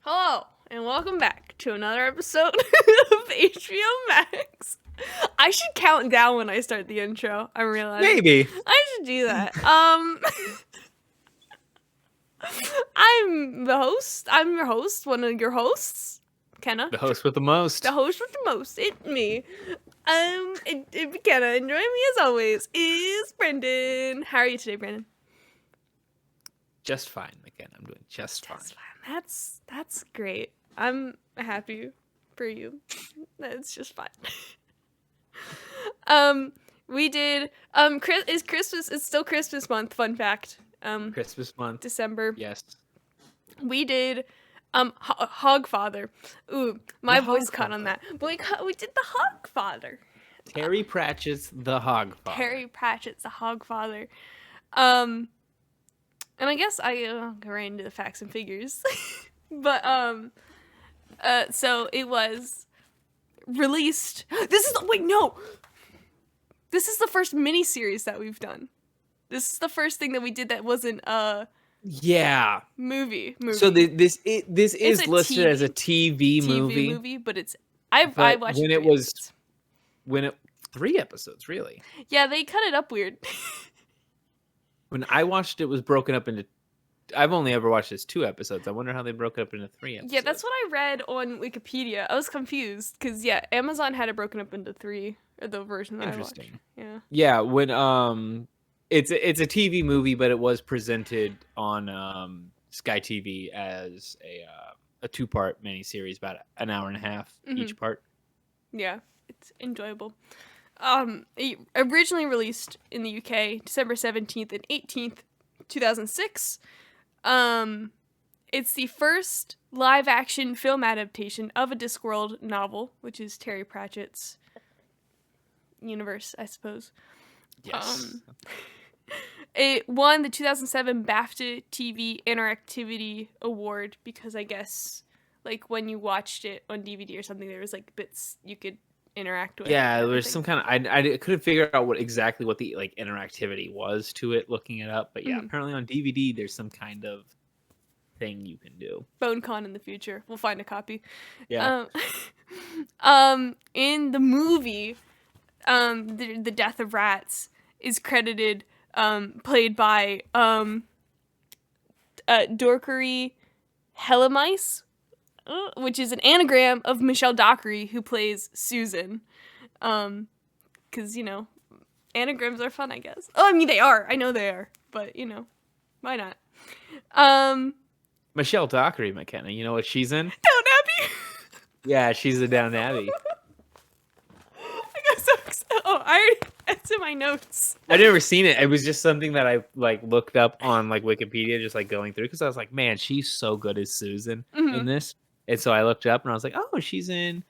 Hello, and welcome back to another episode of HBO Max. I should count down when I start the intro. I'm realizing. Maybe. I should do that. I'm the host. I'm your host, one of your hosts, Makenna. The host with the most. The host with the most. It's me. Makenna, and joining me as always is Brendan. How are you today, Brendan? Just fine, McKenna. I'm doing just fine. That's great. I'm happy for you. It's just fine. We did is Christmas. It's still Christmas month. Fun fact. Christmas month. December. Yes. We did Hogfather. Ooh, my voice caught on that. But we did the Hogfather. Terry Pratchett's The Hogfather. Terry Pratchett's The Hogfather. And I guess I go right into the facts and figures. But so it was released. This is the first miniseries that we've done. This is the first thing that we did that wasn't yeah movie. So this is listed TV as a TV movie, but it's I watched when it. It was 3 episodes really. Yeah, they cut it up weird. When I watched it was broken up into. I've only ever watched this 2 episodes. I wonder how they broke it up into 3 episodes. Yeah, that's what I read on Wikipedia. I was confused because Amazon had it broken up into 3, or the version that I watched. Yeah. Yeah, when it's a TV movie, but it was presented on Sky TV as a 2-part miniseries, about an hour and a half each part. Yeah, it's enjoyable. It originally released in the UK December 17th and 18th, 2006. It's the first live-action film adaptation of a Discworld novel, which is Terry Pratchett's universe, I suppose. Yes. It won the 2007 BAFTA TV Interactivity Award because I guess, like, when you watched it on DVD or something, there was, like, bits you could interact with. Yeah, there was some kind of... I couldn't figure out what the interactivity was to it, looking it up. But yeah, apparently on DVD, there's some kind of thing you can do. BoneCon in the future. We'll find a copy. Yeah. In the movie, the Death of Rats is credited, played by Dorkery Hellemice, which is an anagram of Michelle Dockery, who plays Susan. Because, anagrams are fun, I guess. Oh, I mean, they are. I know they are. But, why not? Michelle Dockery, McKenna. You know what she's in? Downton Abbey! Yeah, she's the Downton Abbey. I got so excited. Oh, it's in my notes. I've never seen it. It was just something that I looked up on Wikipedia, just going through, because I was like, man, she's so good as Susan in this. And so I looked up and I was like, oh, she's in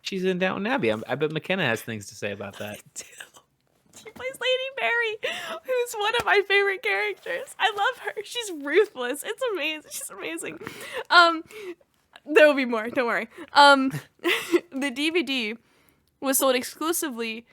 Downton Abbey. I bet McKenna has things to say about that. I do. She plays Lady Mary, who's one of my favorite characters. I love her. She's ruthless. It's amazing. She's amazing. There will be more. Don't worry. The DVD was sold exclusively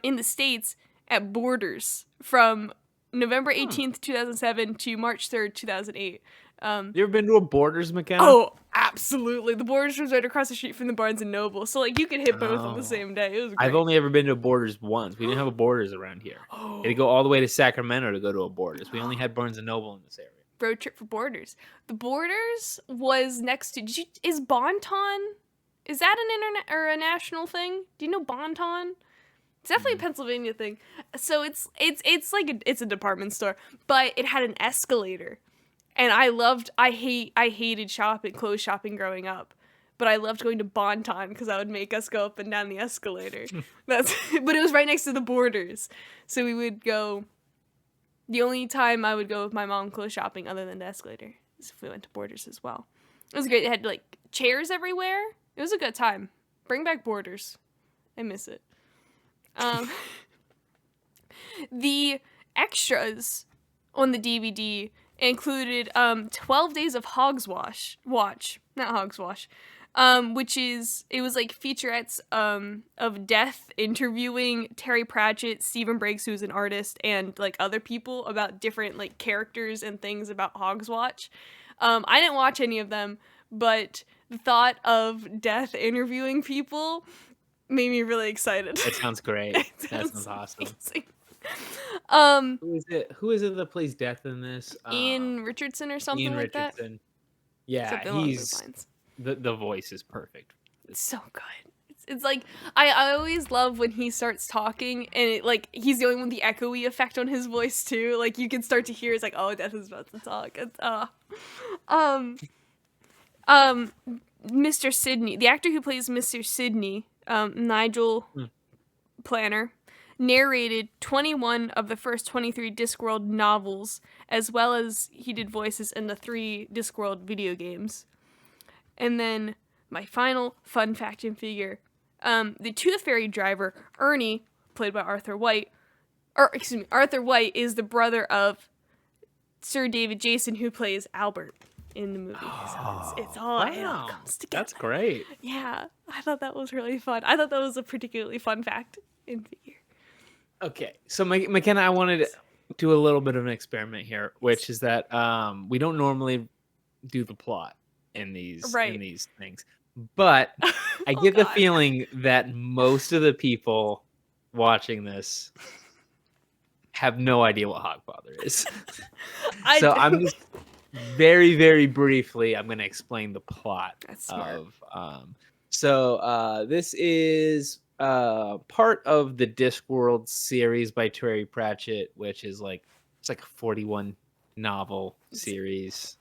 in the States at Borders from November 18th, 2007 to March 3rd, 2008. You ever been to a Borders, McKenna? Oh, absolutely. The Borders was right across the street from the Barnes & Noble. So, you could hit both on the same day. It was great. I've only ever been to a Borders once. We didn't have a Borders around here. You had to go all the way to Sacramento to go to a Borders. We only had Barnes & Noble in this area. Road trip for Borders. The Borders was next to... Is Bonton... Is that an internet or a national thing? Do you know Bonton? It's definitely a Pennsylvania thing. So it's a department store, but it had an escalator. And I hated clothes shopping growing up, but I loved going to Bonton because I would make us go up and down the escalator. But it was right next to the Borders, so we would go. The only time I would go with my mom clothes shopping other than the escalator is if we went to Borders as well. It was great. They had chairs everywhere. It was a good time. Bring back Borders. I miss it. The extras on the DVD included 12 days of Hogswatch, which is, it was featurettes of Death interviewing Terry Pratchett, Stephen Briggs, who's an artist, and other people about different characters and things about Hogswatch. I didn't watch any of them, but the thought of Death interviewing people made me really excited. It sounds great. That sounds awesome. Amazing. Who is it that plays Death in this? Ian Richardson or something Ian like that. Richardson. Yeah, Something along those lines. the voice is perfect. It's so good. It's like I always love when he starts talking and it like he's the only one with the echoey effect on his voice too. Like you can start to hear it's like, oh, Death is about to talk. It's, Mr. Sidney, the actor who plays Mr. Sidney, Nigel Planner, narrated 21 of the first 23 Discworld novels, as well as he did voices in the 3 Discworld video games. And then my final fun fact and figure, the Tooth Fairy driver, Ernie, played by Arthur White, Arthur White is the brother of Sir David Jason, who plays Albert in the movie. So it all comes together. That's great. Yeah, I thought that was really fun. I thought that was a particularly fun fact and figure. Okay, so Makenna, I wanted to do a little bit of an experiment here, which is that we don't normally do the plot in these things, but I get the feeling that most of the people watching this have no idea what Hogfather is. So I'm just very, very briefly, I'm going to explain the plot of. This is part of the Discworld series by Terry Pratchett, which is like a 41 novel series.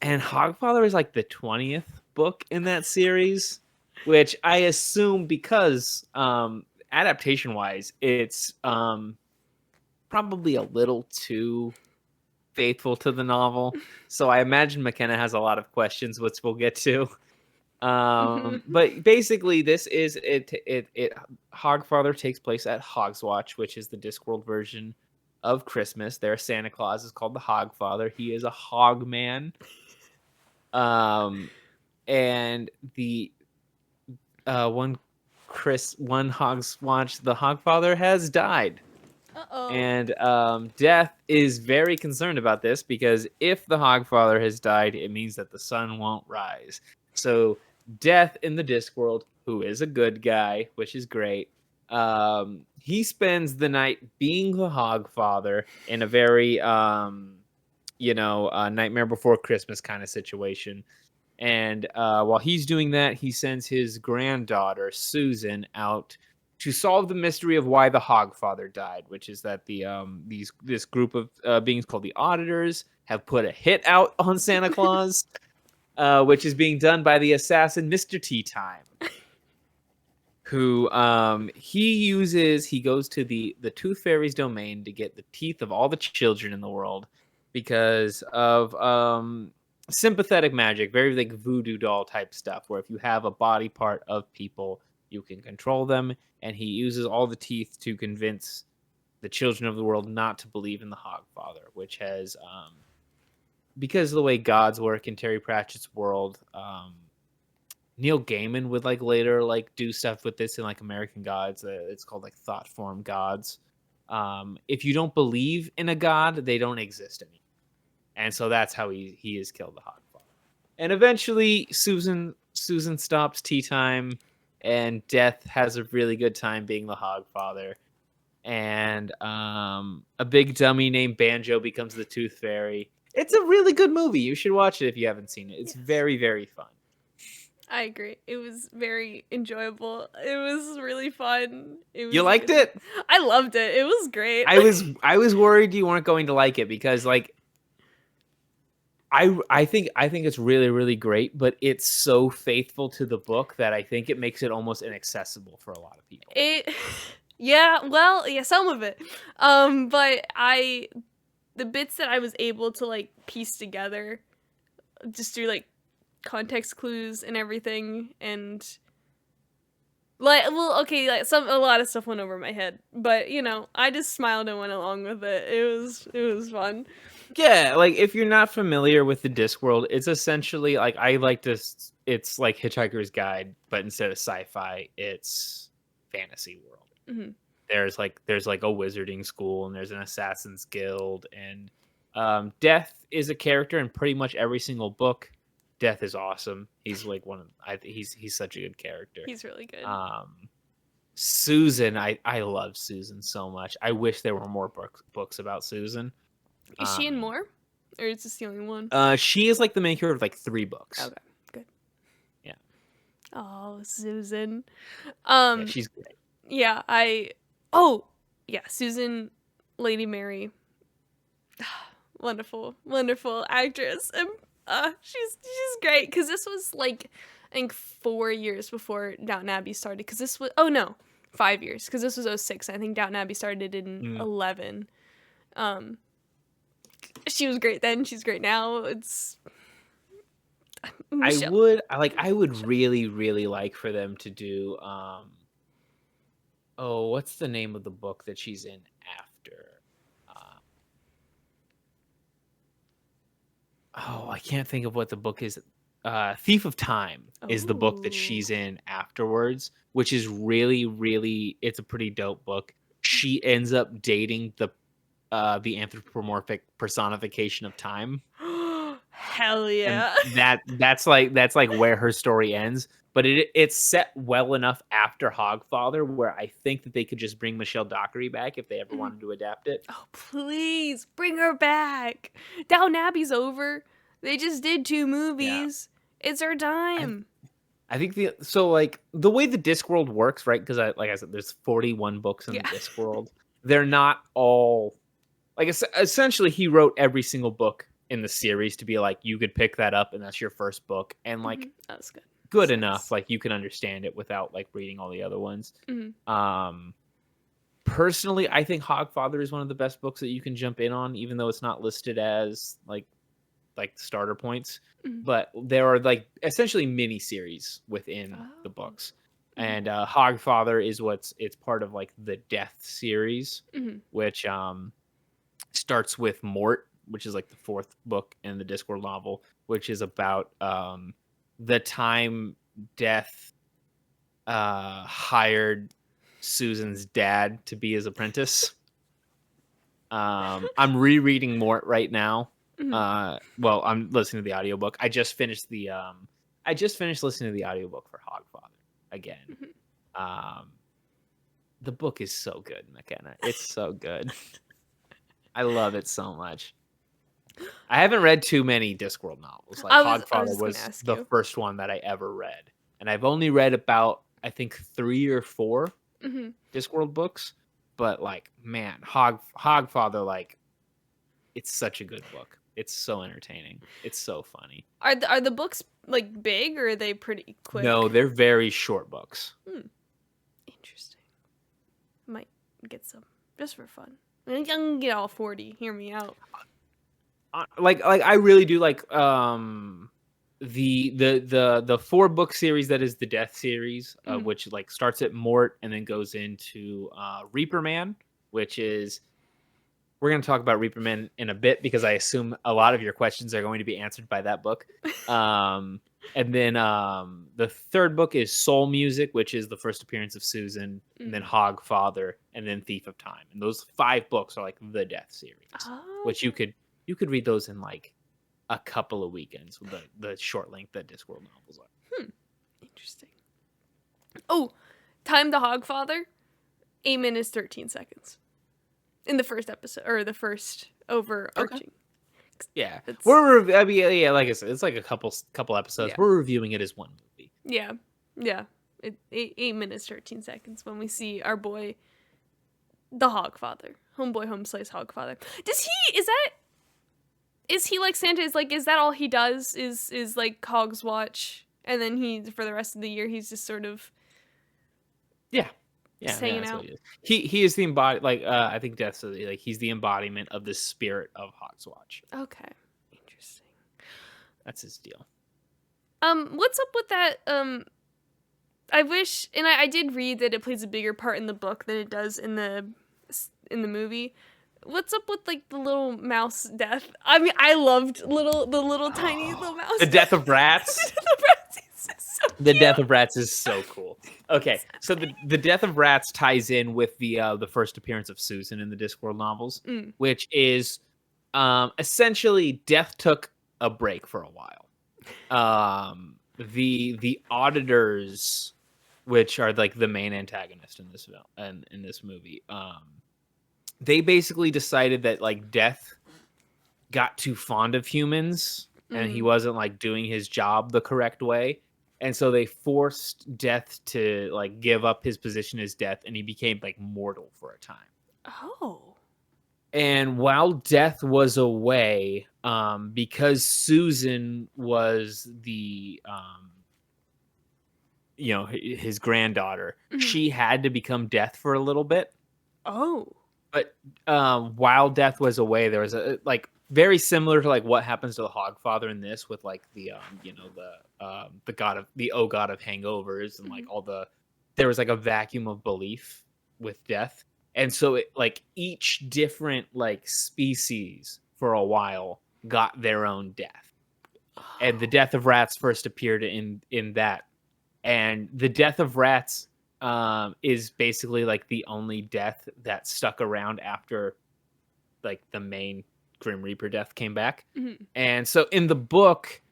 And Hogfather is like the 20th book in that series, which I assume because adaptation wise, it's probably a little too faithful to the novel. So I imagine Makenna has a lot of questions, which we'll get to. But basically, this is it. Hogfather takes place at Hogswatch, which is the Discworld version of Christmas. Their Santa Claus is called the Hogfather. He is a hog man. And the one Hogswatch, the Hogfather has died. And Death is very concerned about this because if the Hogfather has died, it means that the sun won't rise. So Death in the Discworld, who is a good guy, which is great, he spends the night being the Hogfather in a very Nightmare Before Christmas kind of situation. And while he's doing that, he sends his granddaughter, Susan, out to solve the mystery of why the Hogfather died, which is that this group of beings called the Auditors have put a hit out on Santa Claus, which is being done by the assassin Mr. Tea Time, who he goes to the Tooth Fairy's domain to get the teeth of all the children in the world because of sympathetic magic, very like voodoo doll type stuff, where if you have a body part of people, you can control them, and he uses all the teeth to convince the children of the world not to believe in the Hogfather, which has, because of the way gods work in Terry Pratchett's world, Neil Gaiman would like later like do stuff with this in like American Gods. It's called like thought form gods. If you don't believe in a god, they don't exist anymore. And so that's how he has killed the Hogfather. And eventually Susan stops Tea Time, and Death has a really good time being the Hogfather. And a big dummy named Banjo becomes the Tooth Fairy. It's a really good movie. You should watch it if you haven't seen it. It's very, very fun. I agree. It was very enjoyable. It was really fun. You liked it? I loved it. It was great. I was worried you weren't going to like it because like I think it's really, really great, but it's so faithful to the book that I think it makes it almost inaccessible for a lot of people. Some of it. But the bits that I was able to like piece together just through like context clues and everything, and a lot of stuff went over my head, but I just smiled and went along with it. It was fun. Yeah, like if you're not familiar with the Discworld, it's essentially like it's like Hitchhiker's Guide, but instead of sci-fi, it's fantasy world. Mm-hmm. There's like a wizarding school, and there's an assassin's guild, and Death is a character in pretty much every single book. Death is awesome. He's like he's such a good character. He's really good. Susan, I love Susan so much. I wish there were more books about Susan. Is she in more, or is this the only one? She is like the main character of like 3 books. Okay, good. Yeah. Oh, Susan. Yeah, she's great. Yeah, Susan, Lady Mary. Wonderful actress, and she's great, because this was like, I think 4 years before Downton Abbey started, because this was 5 years, because this was 2006. I think Downton Abbey started in 2011. She was great then. She's great now. It's I would really, really like for them to do what's the name of the book that she's in after? I can't think of what the book is. Thief of Time is the book that she's in afterwards, which is really, really, it's a pretty dope book. She ends up dating the anthropomorphic personification of time. Hell yeah. And that's like where her story ends. But it's set well enough after Hogfather where I think that they could just bring Michelle Dockery back if they ever wanted to adapt it. Oh, please bring her back. Downton Abbey's over. They just did 2 movies. Yeah. It's our time. I think the way the Discworld works, right? Because like I said, there's 41 books in the Discworld. They're not all like essentially he wrote every single book in the series to be like you could pick that up and that's your first book, and like that's good. Good enough, like you can understand it without like reading all the other ones. Personally, I think Hogfather is one of the best books that you can jump in on, even though it's not listed as like starter points. But there are like essentially mini series within the books, and Hogfather is it's part of like the Death series, which starts with Mort, which is like the 4th book in the Discworld novel, which is about the time Death hired Susan's dad to be his apprentice. I'm rereading Mort right now. Well, I'm listening to the audiobook. I just finished listening to the audiobook for Hogfather again. The book is so good, Makenna. It's so good. I love it so much. I haven't read too many Discworld novels. Like Hogfather was the first one that I ever read. And I've only read about, I think, 3 or 4 Discworld books. But like, man, Hogfather, like, it's such a good book. It's so entertaining. It's so funny. Are the books like big, or are they pretty quick? No, they're very short books. Interesting. Might get some just for fun. I can get all 40. Hear me out. Like I really do like the 4-book series that is the Death series, which like starts at Mort and then goes into Reaper Man, which is, we're going to talk about Reaper Man in a bit because I assume a lot of your questions are going to be answered by that book. And then the 3rd book is Soul Music, which is the first appearance of Susan, and then Hogfather, and then Thief of Time. And those 5 books are like the Death series, which you could read those in like a couple of weekends with the short length that Discworld novels are. Interesting. Oh, time to Hogfather, 8 minutes 13 seconds in the first episode, or the first overarching. Okay. Yeah, like I said, it's like a couple episodes. Yeah. We're reviewing it as one movie. Yeah. 8 minutes 13 seconds when we see our boy, the Hogfather, homeboy, homeslice Hogfather. Is he like Santa? Is that all he does? Is like Hogswatch, and then he, for the rest of the year, he's just sort of hanging out. He is the embodiment. I think Death says like he's the embodiment of the spirit of Hogswatch. Okay, interesting. That's his deal. What's up with that? I wish, and I did read that it plays a bigger part in the book than it does in the movie. What's up with like the little mouse death? I mean, I loved the little tiny little mouse. The death of rats. The death of rats is so cool. Okay, so the death of rats ties in with the first appearance of Susan in the Discworld novels, which is essentially Death took a break for a while. The auditors, which are like the main antagonist in this film and in this movie, they basically decided that like Death got too fond of humans and he wasn't like doing his job the correct way. And so they forced Death to like give up his position as Death, and he became like mortal for a time. Oh. And while Death was away, because Susan was the his granddaughter, she had to become Death for a little bit. Oh. But while Death was away, there was a like very similar to like what happens to the Hogfather in this, with like the god of hangovers and like there was like a vacuum of belief with Death. And so it like each different like species for a while got their own death. And the death of rats first appeared in that. And the death of rats is basically like the only death that stuck around after like the main Grim Reaper death came back. And so in the book,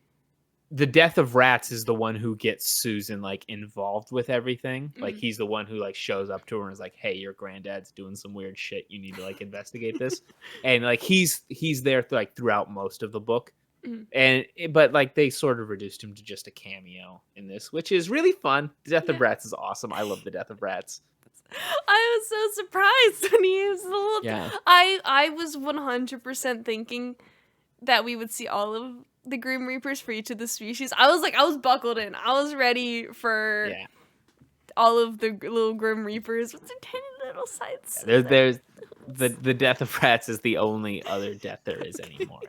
the death of rats is the one who gets Susan like involved with everything. Like he's the one who like shows up to her and is like, "Hey, your granddad's doing some weird shit. You need to like investigate this." And like he's there like throughout most of the book. But like they sort of reduced him to just a cameo in this, which is really fun. The death of rats is awesome. I love the death of rats. I was so surprised when he was the little. Yeah. I was 100% thinking that we would see all of the Grim Reapers for each of the species. I was buckled in. I was ready for all of the little Grim Reapers with their tiny little sides. Yeah, there's the death of rats is the only other death there is anymore.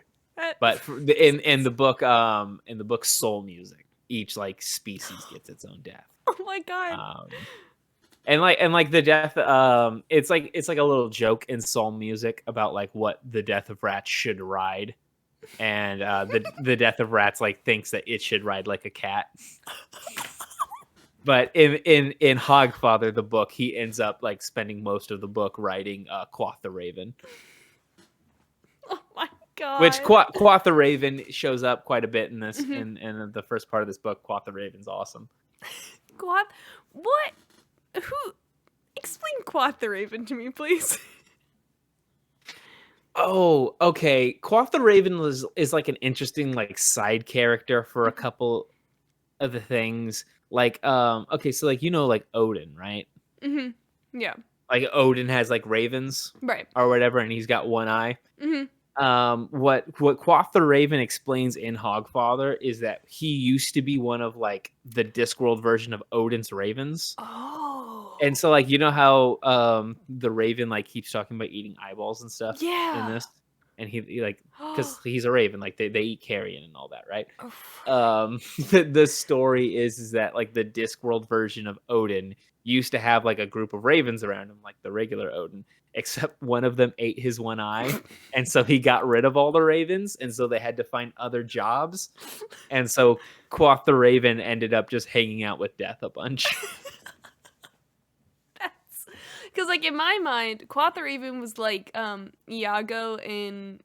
But in the book Soul Music, each like species gets its own death. Oh my god. And like the death, it's like a little joke in Soul Music about like what the death of rats should ride. And the death of rats like thinks that it should ride like a cat. But in Hogfather, the book, he ends up like spending most of the book riding Quoth the Raven. Oh my god! Which Quoth the Raven shows up quite a bit in this in the first part of this book. Quoth the Raven's awesome. Quoth, what? Who? Explain Quoth the Raven to me, please. Oh, okay. Quoth the Raven is like an interesting like side character for a couple of the things. Like, okay, so like like Odin, right? Yeah. Like Odin has like ravens, right, or whatever, and he's got one eye. What Quoth the Raven explains in Hogfather is that he used to be one of like the Discworld version of Odin's ravens. Oh. And so like how the Raven like keeps talking about eating eyeballs and stuff in this, and he like because he's a Raven, like they eat carrion and all that, right? The story is that like the Discworld version of Odin used to have like a group of ravens around him, like the regular Odin, except one of them ate his one eye, and so he got rid of all the ravens, and so they had to find other jobs, and so Quoth the Raven ended up just hanging out with Death a bunch. Because like in my mind, Quoth the Raven was like Iago in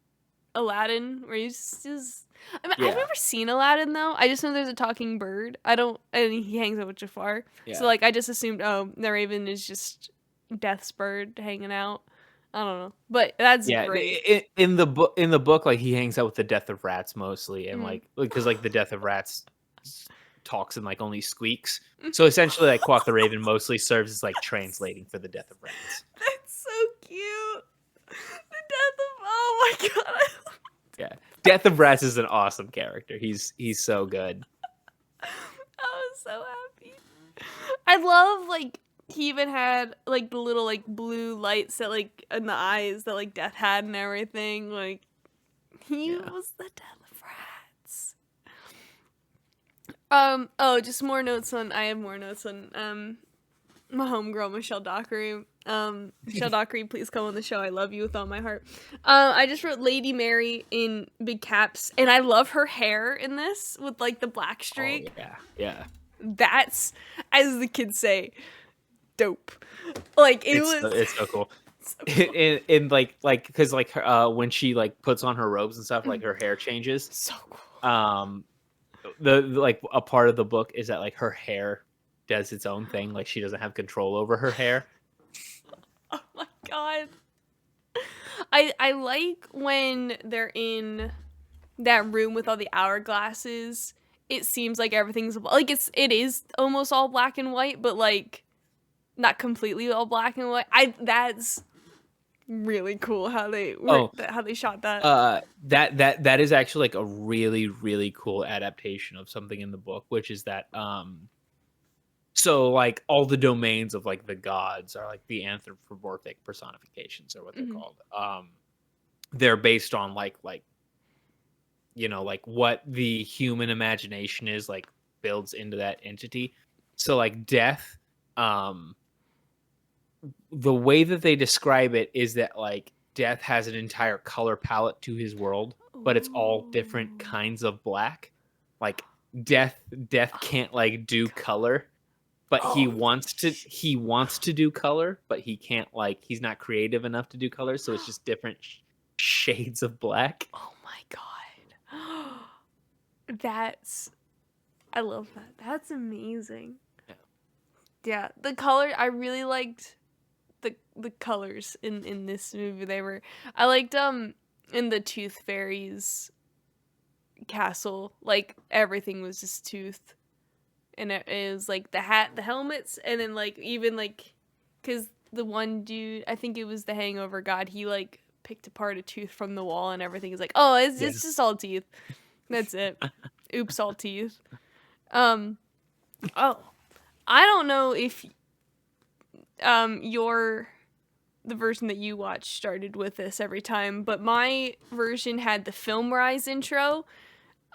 Aladdin, where he's just. I mean, I've never seen Aladdin though. I just know there's a talking bird. And he hangs out with Jafar. So like I just assumed, the Raven is just Death's bird hanging out. I don't know, but that's great. In the book, like he hangs out with the Death of Rats mostly, and like because like the Death of Rats talks and like only squeaks. So essentially, like Quoth the Raven mostly serves as like translating for the Death of Rats. That's so cute. The Death of oh my god. Yeah, Death of Rats is an awesome character. He's so good. I was so happy. I love like he even had like the little like blue lights that like in the eyes that like Death had and everything. Like he was the Death of Rats. Just more notes on. I have more notes on my homegirl Michelle Dockery. Michelle Dockery, please come on the show. I love you with all my heart. I just wrote Lady Mary in big caps, and I love her hair in this with like the black streak. Oh, yeah. That's, as the kids say, dope. Like it's so cool. So cool. in like because like when she like puts on her robes and stuff, like her hair changes. So cool. like a part of the book is that like her hair does its own thing. Like she doesn't have control over her hair. Oh my god. I like when they're in that room with all the hourglasses. It seems like everything's like it is almost all black and white, but like not completely all black and white. That's really cool how they shot that. That is actually like a really, really cool adaptation of something in the book, which is that so like all the domains of like the gods are like the anthropomorphic personifications or what they're called. They're based on like like what the human imagination is like builds into that entity. So like death, the way that they describe it is that like death has an entire color palette to his world, but it's all different kinds of black. Like death can't like do color, but he wants to do color, but he can't like he's not creative enough to do color, so it's just different shades of black. Oh my god. I love that. That's amazing. Yeah, the color I really liked the colors in this movie. I liked in the Tooth Fairy's castle, like everything was just tooth. And it was like the hat, the helmets, and then like even like cuz the one dude, I think it was the Hangover god, he like picked apart a tooth from the wall and everything is like, "Oh, it's just all teeth." That's it. Oops, all teeth. Oh, I don't know if the version that you watched started with this every time, but my version had the Film Rise intro,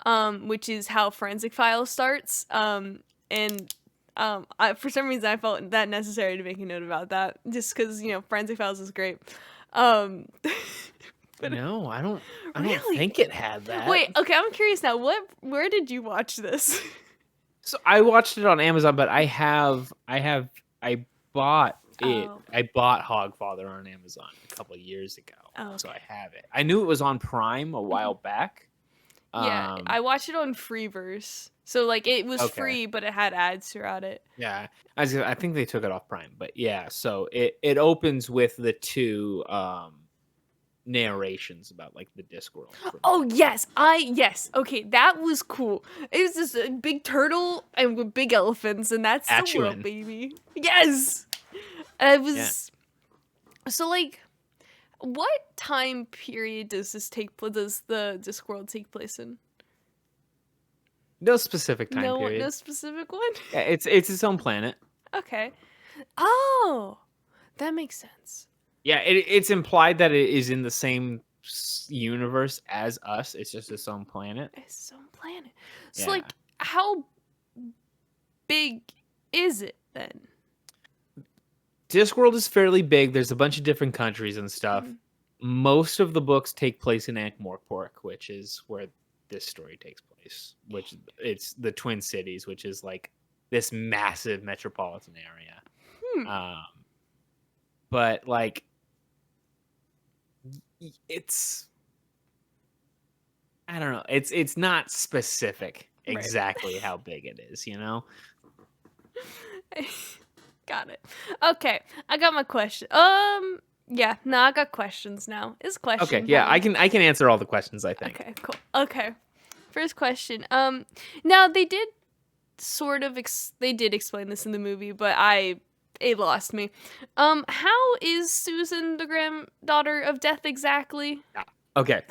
which is how Forensic Files starts. For some reason I felt that necessary to make a note about that, just because Forensic Files is great. But no, I don't Really? think it had that. Wait, okay, I'm curious now. Where did you watch this? So I watched it on Amazon, but I bought it. Oh. I bought Hogfather on Amazon a couple of years ago. Oh, okay. So I have it. I knew it was on Prime a while back. Yeah, I watched it on Freeverse. So like it was Okay. free, but it had ads throughout it. Yeah, I think they took it off Prime, but yeah. So it opens with the two narrations about like the Discworld. Oh yes, yes. Okay, that was cool. It was just a big turtle and with big elephants, and that's the world, baby. Yes, it was. Yeah. So like, what time period does this take? Does the Discworld take place in? No specific time period. No specific one. Yeah, it's its own planet. Okay. Oh, that makes sense. Yeah, it's implied that it is in the same universe as us. It's just its own planet. It's its own planet. So, like, how big is it then? Discworld is fairly big. There's a bunch of different countries and stuff. Most of the books take place in Ankh-Morpork, which is where this story takes place. Which it's the Twin Cities, which is like this massive metropolitan area. But like, it's I don't know. It's not specific exactly how big it is, Got it. Okay, I got my question. Yeah, no, I got questions now. It's question. Okay, yeah, I can answer all the questions, I think. Okay, cool. Okay, first question. Now they did sort of they did explain this in the movie, but it lost me. How is Susan the granddaughter of Death exactly? Okay.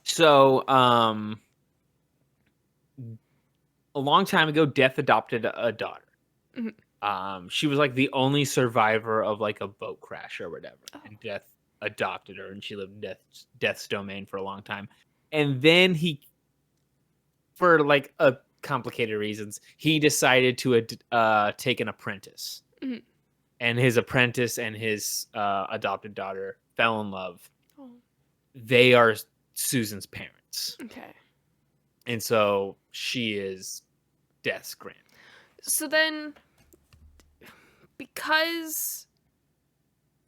So, a long time ago, Death adopted a daughter. She was like the only survivor of like a boat crash or whatever, and Death adopted her, and she lived Death's domain for a long time. And then he, for like a complicated reasons, he decided to take an apprentice. And his apprentice and his adopted daughter fell in love. They are Susan's parents. Okay. And so she is Death's granddaughter. So then, because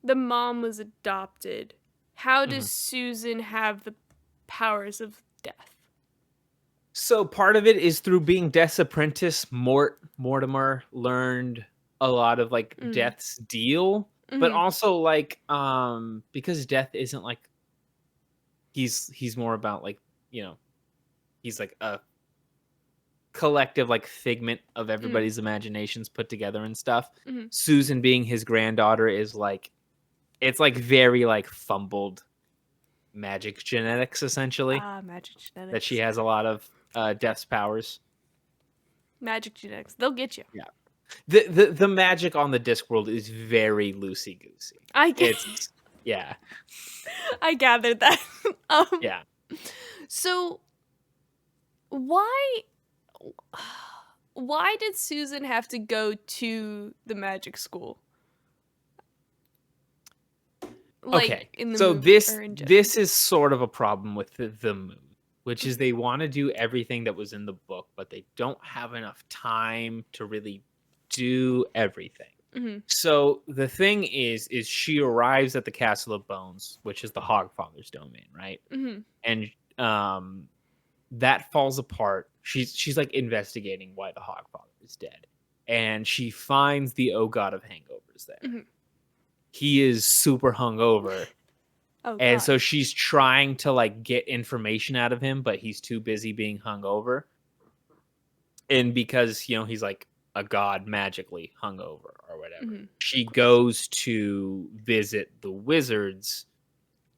the mom was adopted, how does Susan have the powers of Death? So part of it is through being Death's apprentice. Mortimer learned a lot of like Death's deal, but also like because Death isn't like he's more about like, you know, he's like a collective like figment of everybody's imaginations put together and stuff. Susan being his granddaughter is like, it's like very like fumbled magic genetics essentially. Magic genetics. That she has a lot of Death's powers. Magic genetics. They'll get you. Yeah. The magic on the Discworld is very loosey goosey. Yeah. I gathered that. Yeah. So why did Susan have to go to the magic school? Like, okay. In the so movie this is sort of a problem with the movie, which is they want to do everything that was in the book, but they don't have enough time to really do everything. So the thing is she arrives at the Castle of Bones, which is the Hogfather's domain, right? And that falls apart. She's like investigating why the Hogfather is dead, and she finds the God of Hangovers there. He is super hungover. And so she's trying to like get information out of him, but he's too busy being hungover. And because, you know, he's like a god magically hungover or whatever, she goes to visit the wizards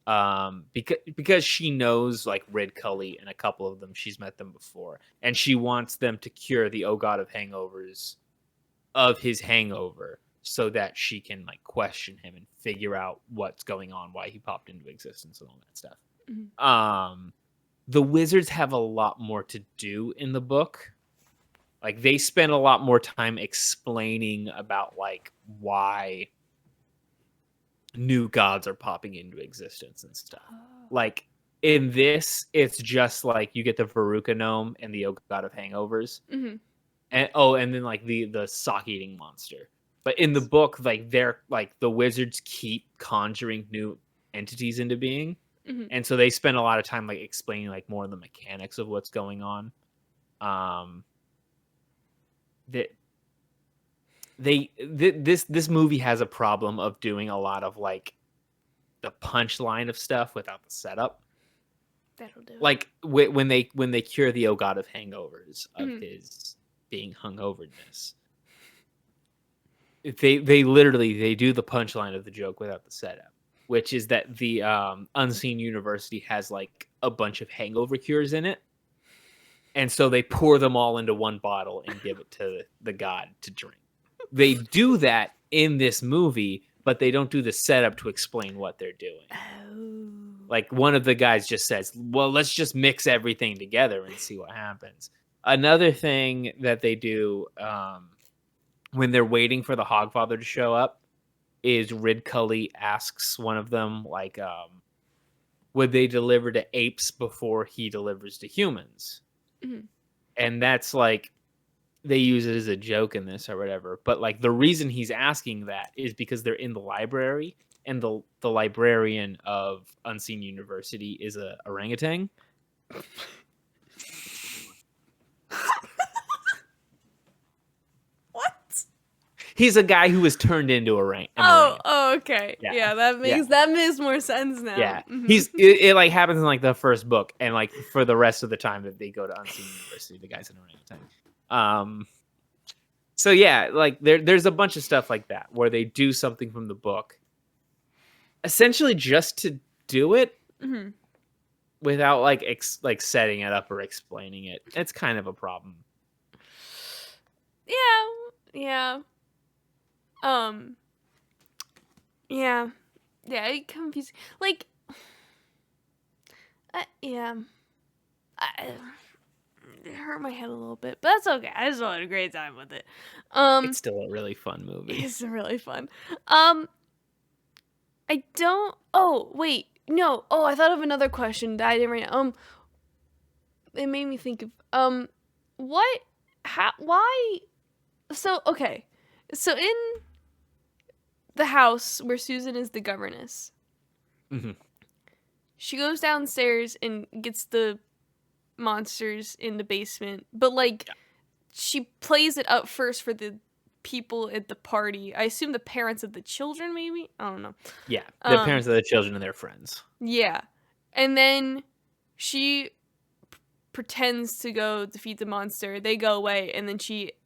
because she knows like Rid Cully and a couple of them. She's met them before, and she wants them to cure the God of Hangovers of his hangover, so that she can like question him and figure out what's going on, why he popped into existence and all that stuff. The wizards have a lot more to do in the book. Like they spend a lot more time explaining about like why new gods are popping into existence and stuff. Like in this, it's just like you get the Veruca gnome and the God of Hangovers. And then like the sock eating monster. But in the book, like they're like the wizards keep conjuring new entities into being, and so they spend a lot of time like explaining like more of the mechanics of what's going on. This movie has a problem of doing a lot of like the punchline of stuff without the setup. That'll do. Like when they cure the God of Hangovers of his being hungoverness. They literally they do the punchline of the joke without the setup, which is that the Unseen University has like a bunch of hangover cures in it, and so they pour them all into one bottle and give it to the god to drink. They do that in this movie, but they don't do the setup to explain what they're doing. Like one of the guys just says, "Well, let's just mix everything together and see what happens." Another thing that they do when they're waiting for the Hogfather to show up is Rid Cully asks one of them, like, would they deliver to apes before he delivers to humans? And that's like, they use it as a joke in this or whatever. But like the reason he's asking that is because they're in the library, and the librarian of Unseen University is a orangutan. He's a guy who was turned into a rank. Oh, okay. Yeah, that makes more sense now. Yeah, it like happens in like the first book, and like for the rest of the time that they go to Unseen University, the guy's an orangutan. So yeah, like there's a bunch of stuff like that where they do something from the book, essentially just to do it, without like setting it up or explaining it. It's kind of a problem. Yeah. It confused. Like, it hurt my head a little bit, but that's okay. I just had a great time with it. It's still a really fun movie. It's really fun. I don't. Oh wait, no. Oh, I thought of another question that I didn't right now. It made me think of what? How? Why? So okay. So in the house where Susan is the governess, she goes downstairs and gets the monsters in the basement, but like she plays it up first for the people at the party. I assume the parents of the children, maybe? I don't know. Yeah, the parents of the children and their friends. Yeah. And then she pretends to go defeat the monster. They go away, and then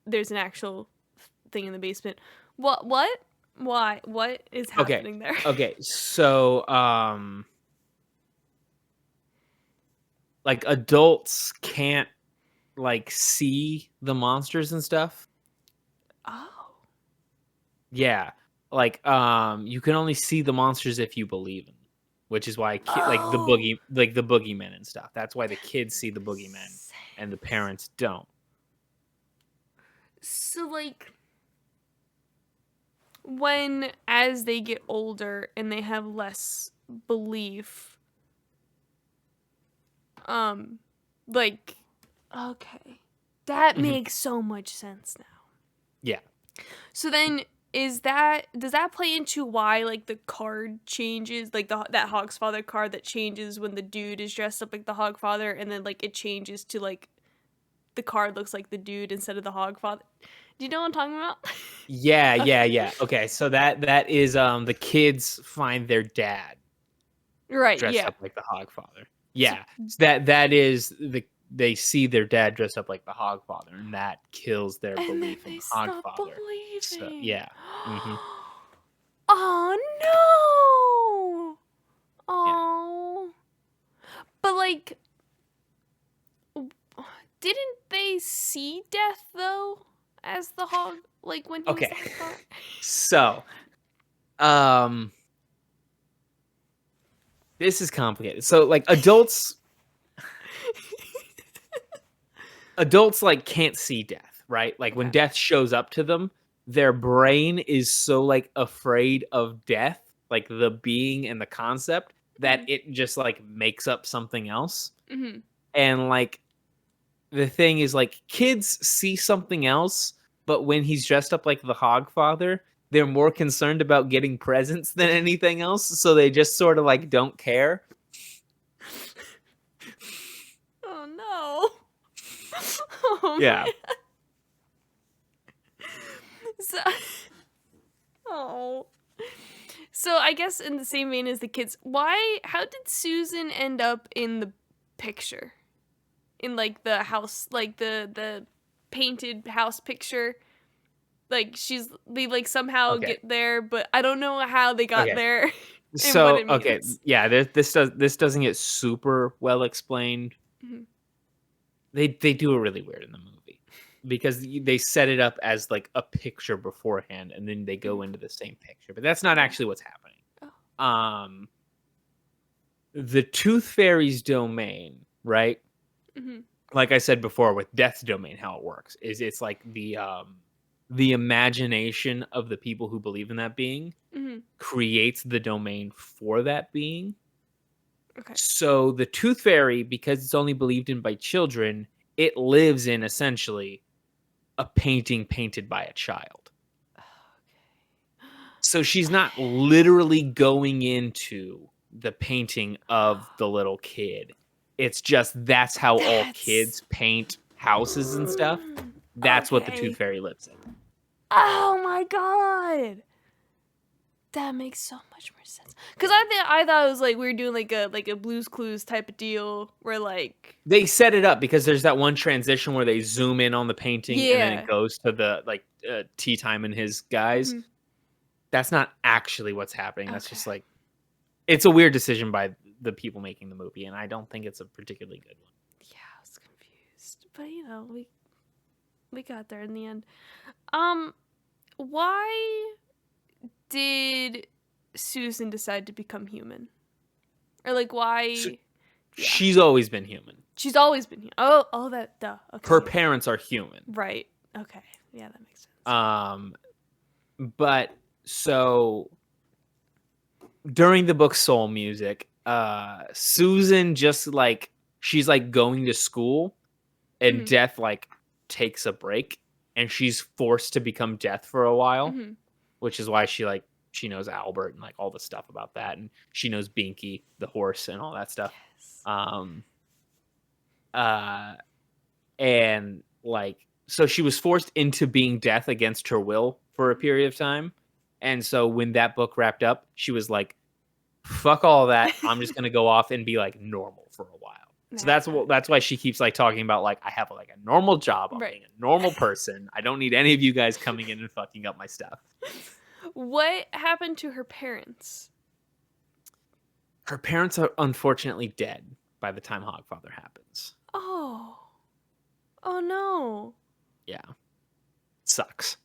there's an actual thing in the basement. What? Why? What is happening there? Okay, so like adults can't like see the monsters and stuff. Oh. Yeah. Like you can only see the monsters if you believe in them, which is why like the boogeymen and stuff. That's why the kids see the boogeymen and the parents don't. So like as they get older and they have less belief, like, okay, that makes so much sense now. Yeah. So then does that play into why like the card changes, like that Hogsfather card that changes when the dude is dressed up like the Hogfather, and then like it changes to like the card looks like the dude instead of the Hogfather? Do you know what I'm talking about? Yeah. Okay, so that is the kids find their dad Right, dressed yeah. up like the Hogfather. Yeah. That is they see their dad dressed up like the Hogfather, and that kills their And belief then in they the stop Hogfather. believing. So, yeah. Mm-hmm. Oh no! Yeah. Oh. But like, didn't they see death though as the hog? Like when he was Okay. the hog? So, this is complicated. So, like adults like can't see death, right? Like when death shows up to them, their brain is so like afraid of death, like the being and the concept, that it just like makes up something else. Mm-hmm. And like the thing is, like kids see something else, but when he's dressed up like the Hogfather, they're more concerned about getting presents than anything else, so they just sort of like don't care. Oh no! Oh, Yeah. man. So, oh. So I guess in the same vein as the kids, how did Susan end up in the picture? In like the house, like the painted house picture? Like they like somehow Okay. get there, but I don't know how they got Okay. there and what So it means. yeah, this doesn't get super well explained. Mhm. They do it really weird in the movie because they set it up as like a picture beforehand, and then they go into the same picture, but that's not actually what's happening. The Tooth Fairy's domain, right? Mhm. Like I said before, with Death's domain, how it works is it's like the imagination of the people who believe in that being Mhm. creates the domain for that being. Okay. So the Tooth Fairy, because it's only believed in by children, it lives in essentially a painting painted by a child. So she's not literally going into the painting of the little kid. It's just that's how all kids paint houses and stuff. That's what the Tooth Fairy lives in. Oh my god. That makes so much more sense. Cause I thought it was like we were doing like a Blue's Clues type of deal where like they set it up because there's that one transition where they zoom in on the painting and then it goes to the like tea time and his guys. Mhm. That's not actually what's happening. That's just like it's a weird decision by the people making the movie, and I don't think it's a particularly good one. Yeah, I was confused, but you know we got there in the end. Why did Susan decide to become human? Or like why? She's always been human. She's always been human. Oh, that duh. Okay. Her parents are human. Right. Okay. Yeah, that makes sense. But so during the book Soul Music, Susan just like she's like going to school, and Death like takes a break, and she's forced to become Death for a while, which is why she knows Albert and like all the stuff about that, and she knows Binky the horse and all that stuff. Yes. And like, so she was forced into being death against her will for a period of time. And so when that book wrapped up, she was like, fuck all that. I'm just gonna go off and be like normal for a while. So that's why she keeps like talking about like, I have like a normal job. I'm being a normal person. I don't need any of you guys coming in and fucking up my stuff. What happened to her parents? Her parents are unfortunately dead by the time Hogfather happens. Oh no. Yeah. Sucks.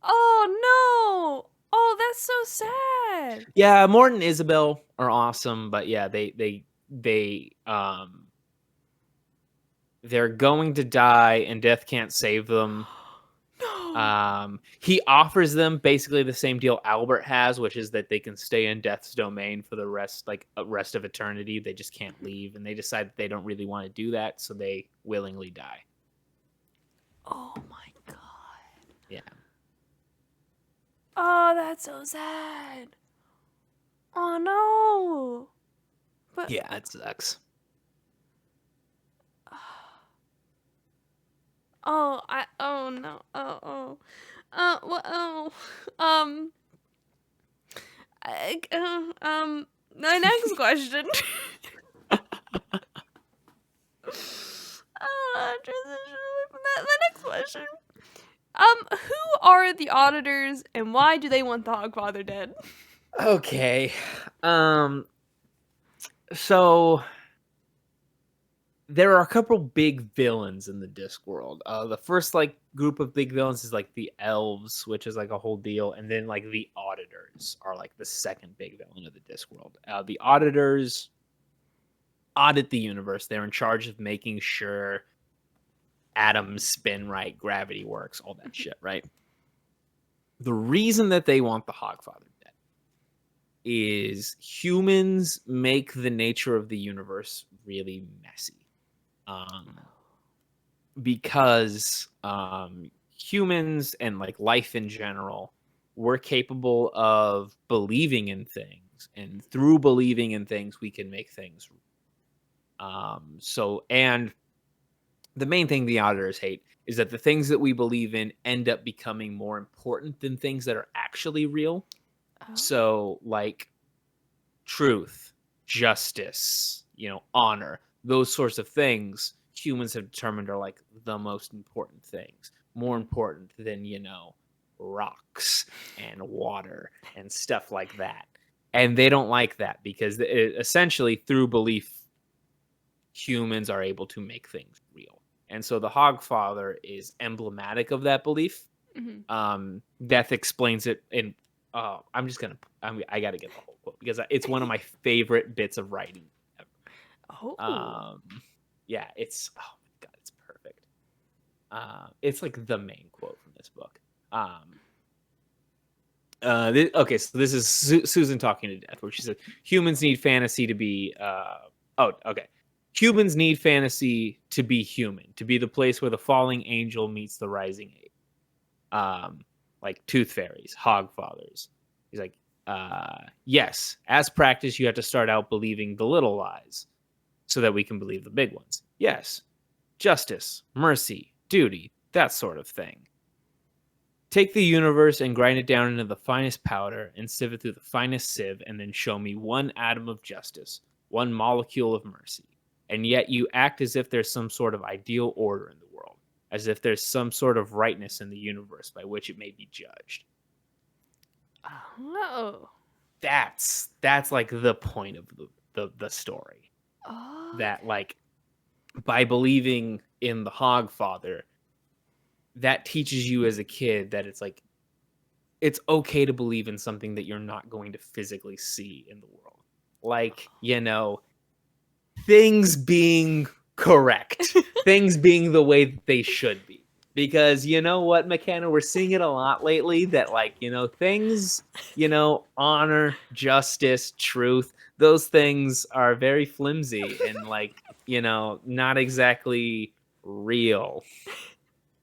Oh no. Oh, that's so sad. Yeah, Mort and Isabel are awesome, but yeah, they're going to die and death can't save them. No. He offers them basically the same deal Albert has, which is that they can stay in Death's domain for the rest of eternity. They just can't leave, and they decide that they don't really want to do that, so they willingly die. Oh my god. Yeah. Oh, that's so sad. Oh no. But yeah, it sucks. Oh, oh no. The next question. Transition away from that. The next question. Who are the auditors and why do they want the Hogfather dead? Okay. So there are a couple big villains in the Discworld. The first like group of big villains is like the elves, which is like a whole deal, and then like the auditors are like the second big villain of the Discworld. The auditors audit the universe. They're in charge of making sure atoms spin right, gravity works, all that shit, right? The reason that they want the Hogfather dead is humans make the nature of the universe really messy. Because humans and like life in general, we're capable of believing in things, and through believing in things, we can make things. And the main thing the auditors hate is that the things that we believe in end up becoming more important than things that are actually real. Oh. So, like truth, justice, honor, those sorts of things humans have determined are like the most important things, more important than, rocks and water and stuff like that. And they don't like that because essentially through belief, humans are able to make things real. And so the Hogfather is emblematic of that belief. Mm-hmm. Death explains it in I got to get the whole quote because it's one of my favorite bits of writing ever. Oh. Yeah, it's oh my god, it's perfect. It's like the main quote from this book. Okay, so this is Susan talking to Death, where she said, "Humans need fantasy to be." Humans need fantasy to be human, to be the place where the falling angel meets the rising ape. Like tooth fairies, hogfathers. He's like, yes, as practice, you have to start out believing the little lies so that we can believe the big ones. Yes, justice, mercy, duty, that sort of thing. Take the universe and grind it down into the finest powder and sieve it through the finest sieve, and then show me one atom of justice, one molecule of mercy. And yet you act as if there's some sort of ideal order in the world, as if there's some sort of rightness in the universe by which it may be judged. Oh. That's like the point of the story. Oh. That like by believing in the Hogfather, that teaches you as a kid that it's like it's okay to believe in something that you're not going to physically see in the world. Like, things being correct, things being the way that they should be. Because you know what, Makenna, we're seeing it a lot lately that like, things, honor, justice, truth, those things are very flimsy and like, not exactly real.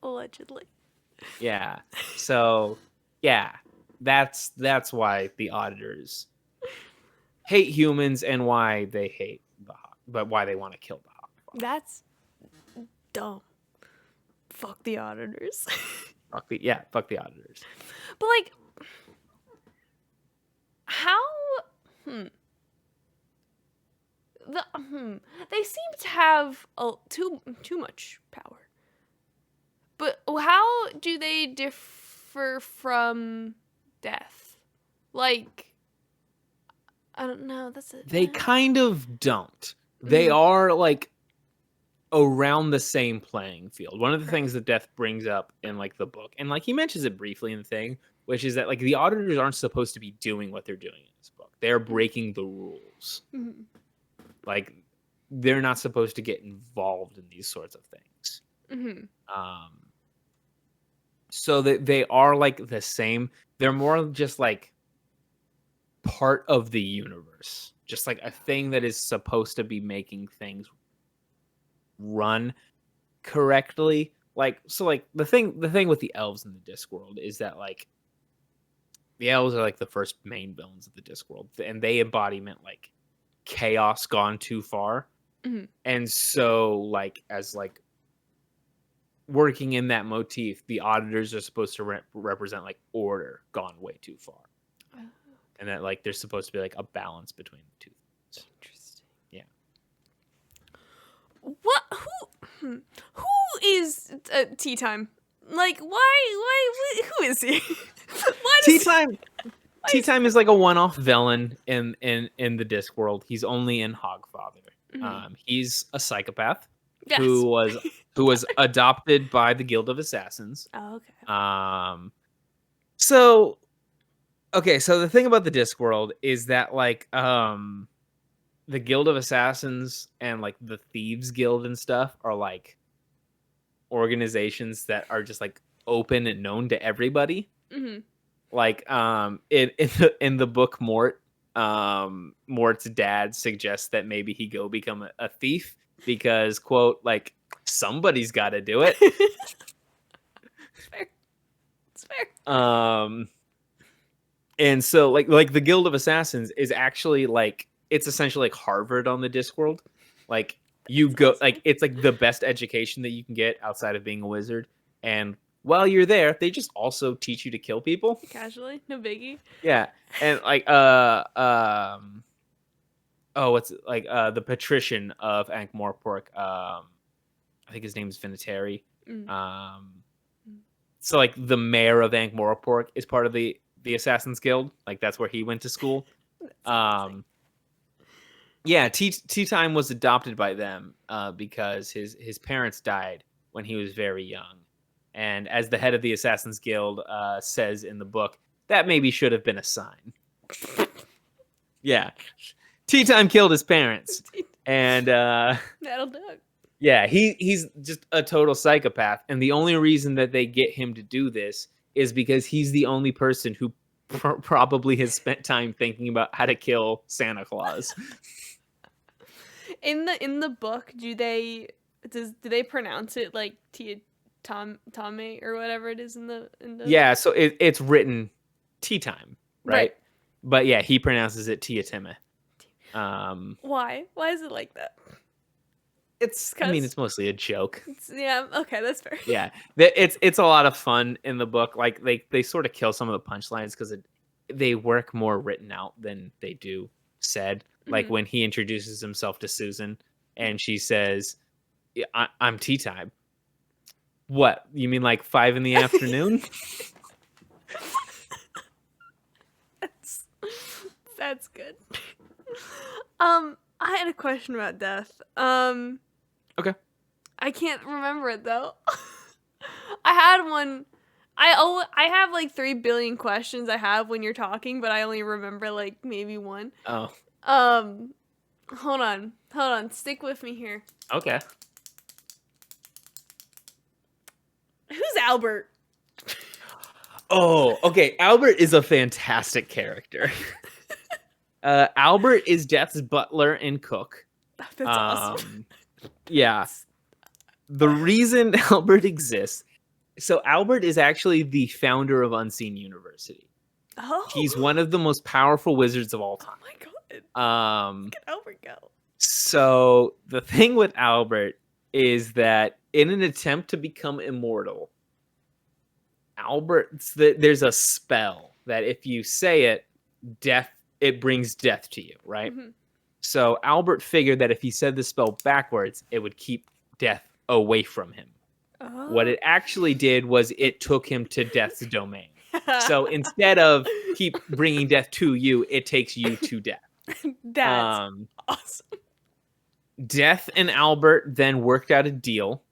Allegedly. Yeah. So, yeah, that's why the auditors hate humans and why they hate why they want to kill the Hogfather. That's dumb. Fuck the auditors. Fuck the auditors. But like, how? They seem to have too much power. But how do they differ from death? Like, I don't know. That's it. They kind of don't. They are like around the same playing field. One of the things that Death brings up in like the book, and like he mentions it briefly in the thing, which is that like the auditors aren't supposed to be doing what they're doing in this book. They're breaking the rules. Mm-hmm. Like they're not supposed to get involved in these sorts of things. Mm-hmm. So that they are like the same. They're more just like part of the universe, just like a thing that is supposed to be making things run correctly. Like, so like the thing with the elves in the Discworld is that like the elves are like the first main villains of the Discworld, and they embodiment like chaos gone too far. Mm-hmm. And so like as like working in that motif, the auditors are supposed to represent like order gone way too far. And that like there's supposed to be like a balance between the two things. Interesting. Yeah. What? Who is Tea Time? Like, why? Who is he? Tea Time. Tea Time is like a one-off villain in the Discworld. He's only in Hogfather. Mm-hmm. He's a psychopath Yes. who was adopted by the Guild of Assassins. Oh, okay. So the thing about the Discworld is that like the Guild of Assassins and like the Thieves Guild and stuff are like organizations that are just like open and known to everybody. Mm-hmm. Like in the book Mort's dad suggests that maybe he go become a thief because, quote, like somebody's got to do it. It's fair. And so like the Guild of Assassins is actually like it's essentially like Harvard on the Discworld. Like you go awesome. Like it's like the best education that you can get outside of being a wizard. And while you're there, they just also teach you to kill people casually, no biggie. Yeah, and like what's it? Like the patrician of Ankh-Morpork. I think his name is Vinatieri. So like the mayor of Ankh-Morpork is part of the Assassin's Guild. Like that's where he went to school. Yeah, Tea Time was adopted by them because his parents died when he was very young. And as the head of the Assassin's Guild says in the book, that maybe should have been a sign. Yeah. Tea Time killed his parents. And that'll do it. Yeah, he's just a total psychopath. And the only reason that they get him to do this is because he's the only person who probably has spent time thinking about how to kill Santa Claus. In the book, do they pronounce it like Tome or whatever it is in the Yeah, so it's written Tea Time, right? But yeah, he pronounces it Tia Time. Why is it like that? It's mostly a joke. Yeah, okay, that's fair. Yeah, it's a lot of fun in the book. Like they sort of kill some of the punchlines because they work more written out than they do said. Like when he introduces himself to Susan and she says, I'm Tea Time. What? You mean like 5 p.m? That's good. I had a question about death. Okay. I can't remember it though. I had one. I have like 3 billion questions I have when you're talking, but I only remember like maybe one. Oh. Hold on. Stick with me here. Okay. Who's Albert? Oh, okay. Albert is a fantastic character. Albert is Death's butler and cook. That's awesome. Yeah. The reason Albert exists. So Albert is actually the founder of Unseen University. Oh. He's one of the most powerful wizards of all time. Oh my god. Look at Albert go. So the thing with Albert is that in an attempt to become immortal, there's a spell that if you say it, it brings death to you, right? Mhm. So Albert figured that if he said the spell backwards, it would keep death away from him. What Oh. it actually did was it took him to death's domain. So instead of keep bringing death to you, it takes you to death. That's awesome. Death and Albert then worked out a deal.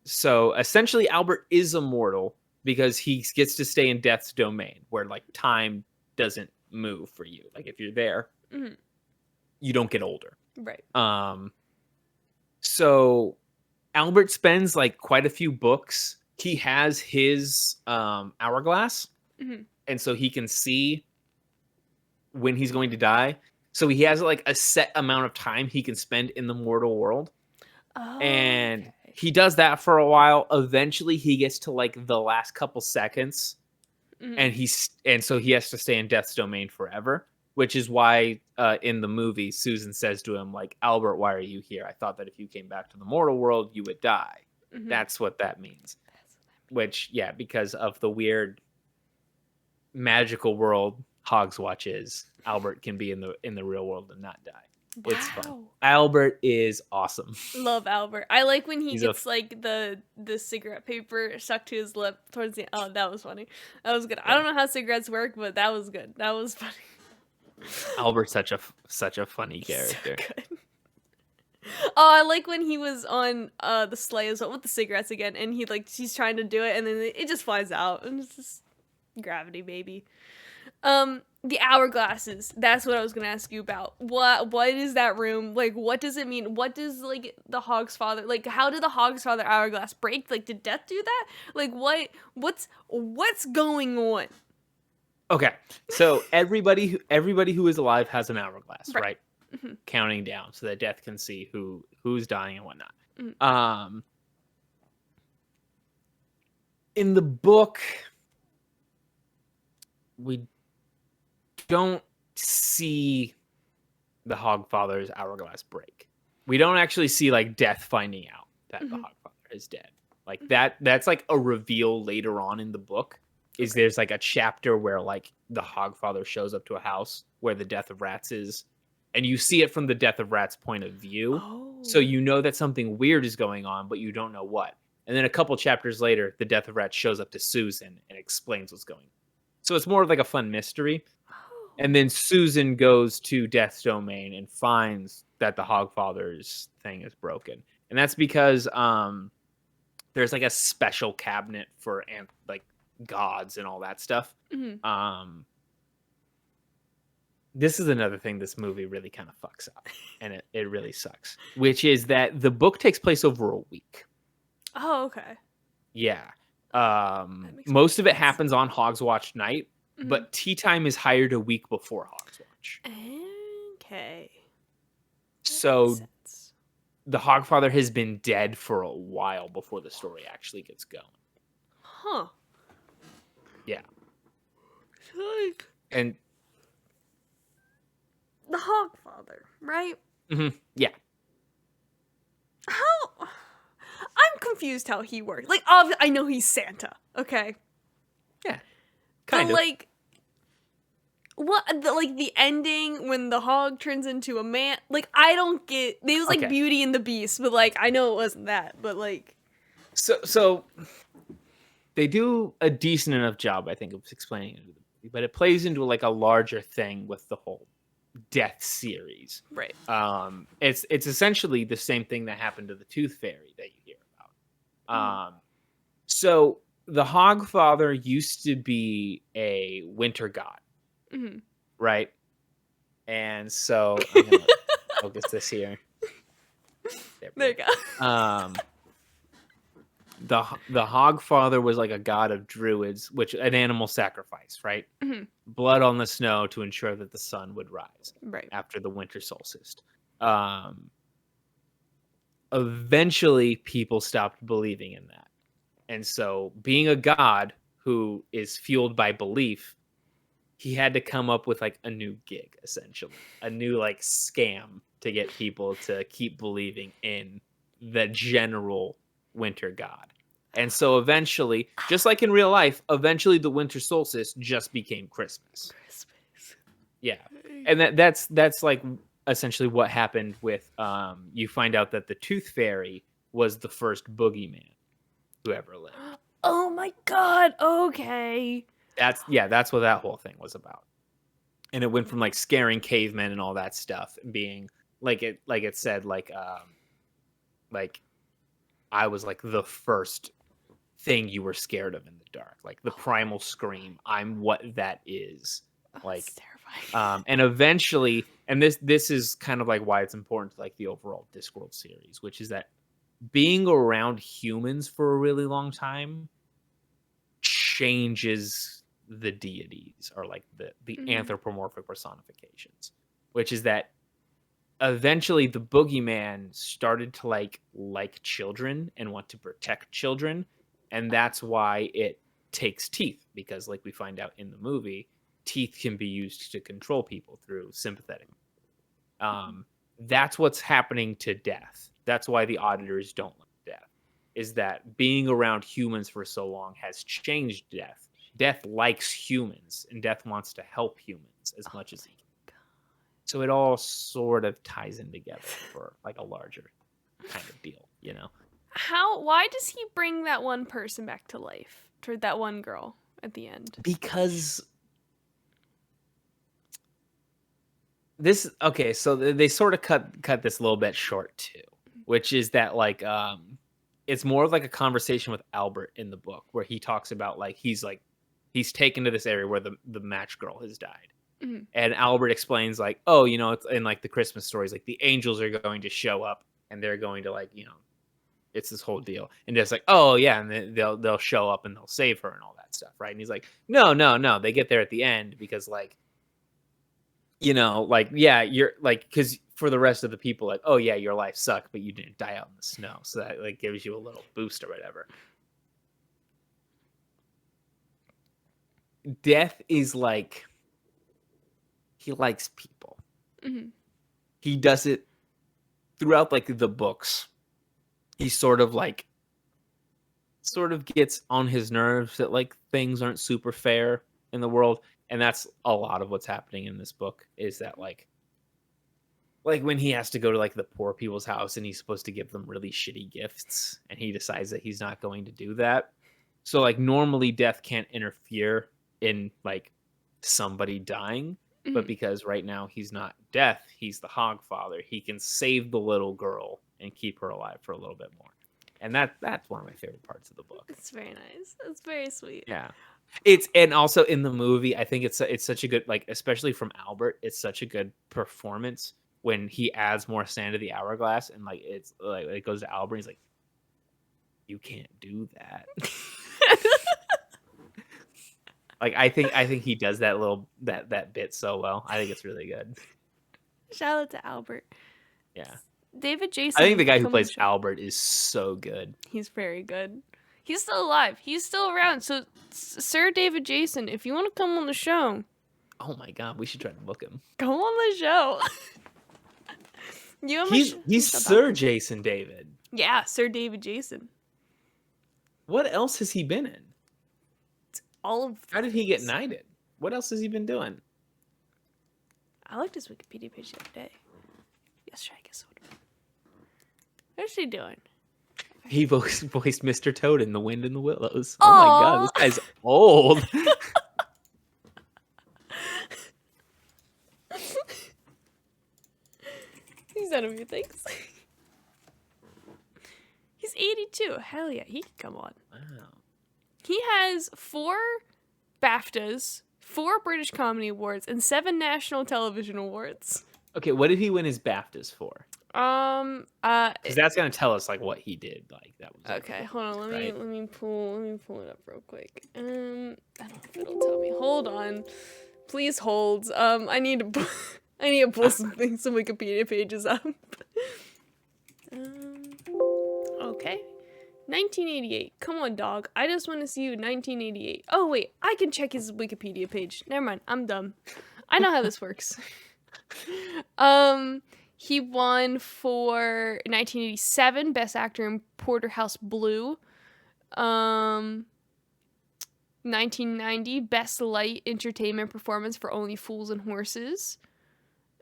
So essentially, Albert is immortal because he gets to stay in death's domain, where like time doesn't move for you. Like if you're there, Mhm. you don't get older. Right. So Albert spends like quite a few books. He has his hourglass, Mhm. and so he can see when he's going to die. So he has like a set amount of time he can spend in the mortal world. Oh, And okay. he does that for a while. Eventually he gets to like the last couple seconds, Mhm. and so he has to stay in death's domain forever, which is why in the movie Susan says to him like, Albert, why are you here? I thought that if you came back to the mortal world you would die. Mhm. That's what that means. Which, yeah, because of the weird magical world Hogswatch is, Albert can be in the real world and not die. It's fun. Wow. Albert is awesome. Love Albert. I like when he He's gets like the cigarette paper stuck to his lip towards the. Oh, that was funny. That was good. I don't know how cigarettes work, but that was good. That was funny. Albert's such a funny He's so character. good. Oh, I like when he was on the sleigh as well with the cigarettes again, and he's trying to do it, and then it just flies out, and it's just gravity, baby. The hourglasses. That's what I was gonna ask you about. What is that room? Like, what does it mean? What does like the Hogsfather like? How did the Hogsfather hourglass break? Like, did Death do that? Like, what's going on? Okay, so everybody who is alive has an hourglass, Right. right? Mhm. Counting down so that Death can see who's dying and whatnot. Mhm. In the book, we don't see the Hogfather's hourglass break. We don't actually see like Death finding out that the Mhm. Hogfather is dead. Like that's like a reveal later on in the book. Is Okay. there's like a chapter where like the Hogfather shows up to a house where the Death of Rats is, and you see it from the Death of Rats point of view. So Oh. you know that something weird is going on, but you don't know what. And then a couple chapters later, the Death of Rats shows up to Susan and explains what's going on. So it's more of like a fun mystery. Oh. And then Susan goes to Death's domain and finds that the Hogfather's thing is broken. And that's because there's like a special cabinet for like gods and all that stuff. Mhm. This is another thing this movie really kind of fucks up, and it really sucks, which is that the book takes place over a week. Oh, okay. Yeah. Makes Most of it sense. happens on Hogswatch night, Mhm. but tea time is hired a week before Hogswatch. Okay. So Makes sense. the Hogfather has been dead for a while before the story actually gets going. Huh. Yeah. Like And the Hogfather, right? yeah. How? I'm confused how he works. Like, I know he's Santa, okay? Yeah. But Kind of. like, the ending when the hog turns into a man? Like, I don't get. It was like Okay. Beauty and the Beast, but like, I know it wasn't that. But like, So they do a decent enough job, I think, of explaining it, but it plays into like a larger thing with the whole death series. right. It's essentially the same thing that happened to the Tooth Fairy that you hear about. So the Hogfather used to be a winter god, Mm-hmm. right? And so I'm gonna focus this here. There you go. The Hogfather was like a god of druids, which an animal sacrifice, right? Mm-hmm. Blood on the snow to ensure that the sun would rise Right. after the winter solstice. Eventually, people stopped believing in that, and so being a god who is fueled by belief, he had to come up with like a new gig, essentially, a new like scam to get people to keep believing in the general winter god. And so eventually, just like in real life, eventually the winter solstice just became Christmas. Yeah. And that's like essentially what happened with you find out that the Tooth Fairy was the first boogeyman who ever lived. Oh my god, okay. That's what that whole thing was about. And it went from like scaring cavemen and all that stuff being like it said like I was like the first thing you were scared of in the dark, like the primal scream. I'm what that is. Like that's terrifying. and eventually, and this is kind of like why it's important to like the overall Discworld series, which is that being around humans for a really long time changes the deities, or like the anthropomorphic personifications, which is that eventually the boogeyman started to like children and want to protect children, and that's why it takes teeth, because like we find out in the movie, teeth can be used to control people through sympathetic. That's what's happening to Death. That's why the auditors don't like Death, is that being around humans for so long has changed Death. Death likes humans, and Death wants to help humans as much as he can. So it all sort of ties in together for like a larger kind of deal, you know? Why does he bring that one person back to life? For that one girl at the end? Because so they sort of cut this a little bit short too, which is that like it's more of like a conversation with Albert in the book, where he talks about like he's taken to this area where the match girl has died. Mm-hmm. And Albert explains like, oh, you know, it's in like the Christmas stories, like the angels are going to show up and they're going to like, you know, it's this whole deal. And it's like, oh yeah, and they'll show up and they'll save her and all that stuff, right? And he's like, no, they get there at the end because like, you know, like, yeah, you're like, because for the rest of the people, like, oh yeah, your life sucked, but you didn't die out in the snow, so that like gives you a little boost or whatever. Death is like, he likes people. Mm-hmm. He does it throughout like the books. He sort of gets on his nerves that like things aren't super fair in the world, and that's a lot of what's happening in this book, is that like when he has to go to like the poor people's house and he's supposed to give them really shitty gifts, and he decides that he's not going to do that. So like normally Death can't interfere in like somebody dying, but because right now he's not Death, he's the Hogfather, he can save the little girl and keep her alive for a little bit more. And that's one of my favorite parts of the book. It's very nice. It's very sweet. Yeah. And also in the movie, I think it's such a good, like, especially from Albert, it's such a good performance when he adds more sand to the hourglass, and like it's like it goes to Albert, he's like, you can't do that. Like I think he does that little that bit so well. I think it's really good. Shout out to Albert. Yeah. David Jason. I think the guy who plays Albert is so good. He's very good. He's still alive. He's still around. So, Sir David Jason, if you want to come on the show. Oh my god, we should try to book him. Come on the show. He's Sir Jason David. Yeah, Sir David Jason. What else has he been in? All of. How did he get knighted? What else has he been doing? I looked his Wikipedia page the other day. Yesterday, I guess. What's he doing? He voiced Mr. Toad in The Wind in the Willows. Oh my god, this guy's old. He's done a few things. He's 82. Hell yeah, he can come on. Wow. He has 4 BAFTAs, 4 British Comedy Awards, and 7 National Television Awards. Okay, what did he win his BAFTAs for? Because that's gonna tell us like what he did. Like that was okay. Hold on, let me pull it up real quick. I don't know if it'll tell me. Hold on, please hold. I need to pull some Wikipedia pages up. Okay, 1988. Come on, dog. I just want to see you 1988. Oh, wait. I can check his Wikipedia page. Never mind. I'm dumb. I know how this works. He won for 1987 Best Actor in Porterhouse Blue. 1990 Best Light Entertainment Performance for Only Fools and Horses.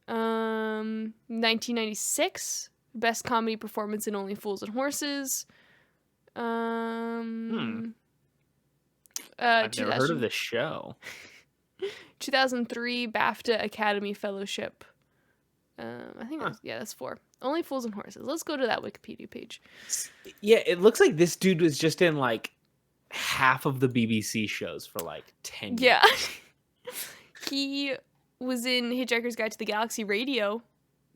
1996 Best Comedy Performance in Only Fools and Horses. I've never heard of this show. 2003 BAFTA Academy Fellowship. I think that's 4. Only Fools and Horses. Let's go to that Wikipedia page. Yeah, it looks like this dude was just in like half of the BBC shows for like 10 years. Yeah. He was in Hitchhiker's Guide to the Galaxy Radio,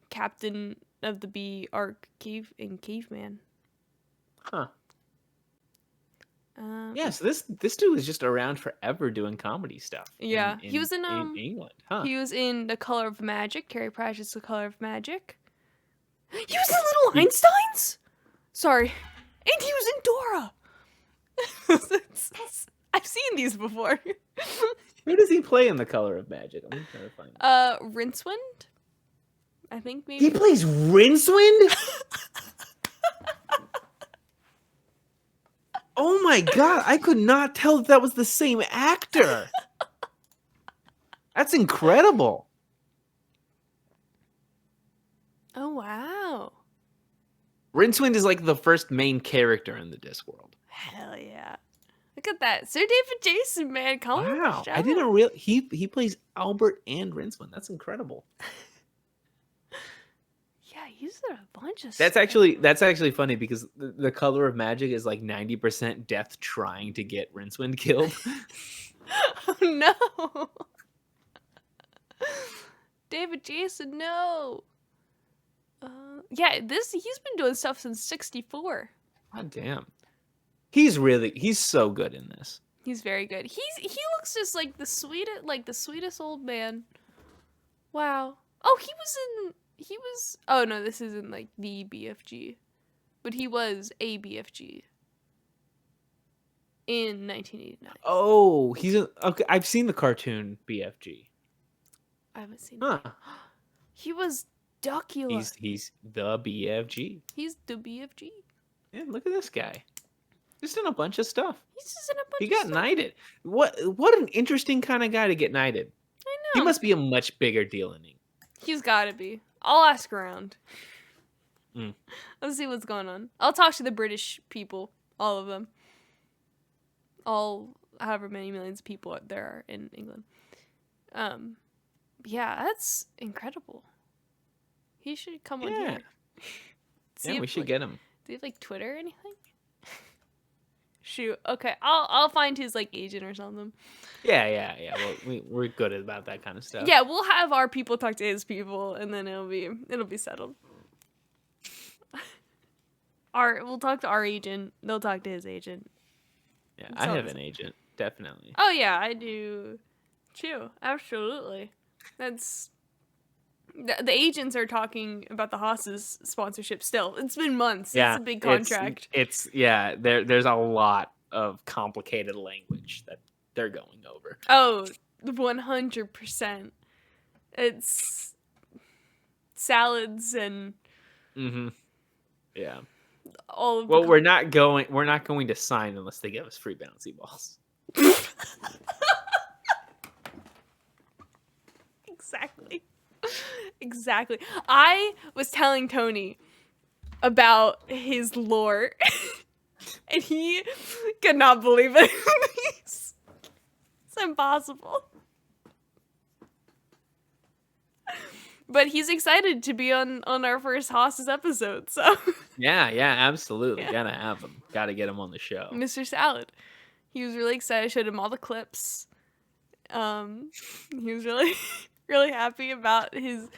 Captain of the Bee Ark Caveman. Huh. Yeah, so this dude was just around forever doing comedy stuff. Yeah, he was in England. Huh. He was in The Color of Magic. Terry Pratchett's The Color of Magic. He was in Little Einsteins. Sorry, and he was in Dora. I've seen these before. Who does he play in The Color of Magic? I'm trying to find it. Rincewind. I think maybe he plays Rincewind. Oh my god, I could not tell that was the same actor. That's incredible. Oh, wow. Rincewind is like the first main character in the Discworld. Hell yeah. Look at that. Sir David Jason, man. Come on. Wow. I didn't really... He plays Albert and Rincewind. That's incredible. Yeah, he's in a bunch of That's stuff. actually funny because the Color of Magic is like 90% Death trying to get Rincewind killed. Oh, no. David Jason, no. Yeah, he's been doing stuff since 64. God damn. He's so good in this. He's very good. He looks just like the sweetest old man. Wow. Oh, oh no, this isn't like the BFG. But he was a BFG in 1989. Oh, okay, I've seen the cartoon BFG. I haven't seen it. He was Duckula. He's the BFG. He's the BFG. Yeah, look at this guy. Just in a bunch of stuff. He's just in a bunch He of got stuff. knighted. What an interesting kind of guy to get knighted. I know. He must be a much bigger deal than England. He's got to be. I'll ask around. Let's see what's going on. I'll talk to the British people, all of them. All however many millions of people there are in England. Yeah, that's incredible. He should come on here. Yeah, we should get him. Do you have like Twitter or anything? Shoot. Okay, I'll find his like agent or something. Yeah. Well, we're good about that kind of stuff. Yeah, we'll have our people talk to his people, and then it'll be settled. We'll talk to our agent. They'll talk to his agent. Yeah, I have an agent, definitely. Oh yeah, I do too. Absolutely. That's the agents are talking about the Haas's sponsorship still. It's been months. Yeah, it's a big contract. There's a lot of complicated language that they're going over. Oh, 100%. It's salads and yeah. All of we're not going to sign unless they give us free bouncy balls. Exactly. I was telling Tony about his lore, and he could not believe it. It's impossible. But he's excited to be on our first Haas's episode, so. Yeah, absolutely. Yeah. Gotta have him. Gotta get him on the show. Mr. Salad. He was really excited. I showed him all the clips. He was really, really happy about his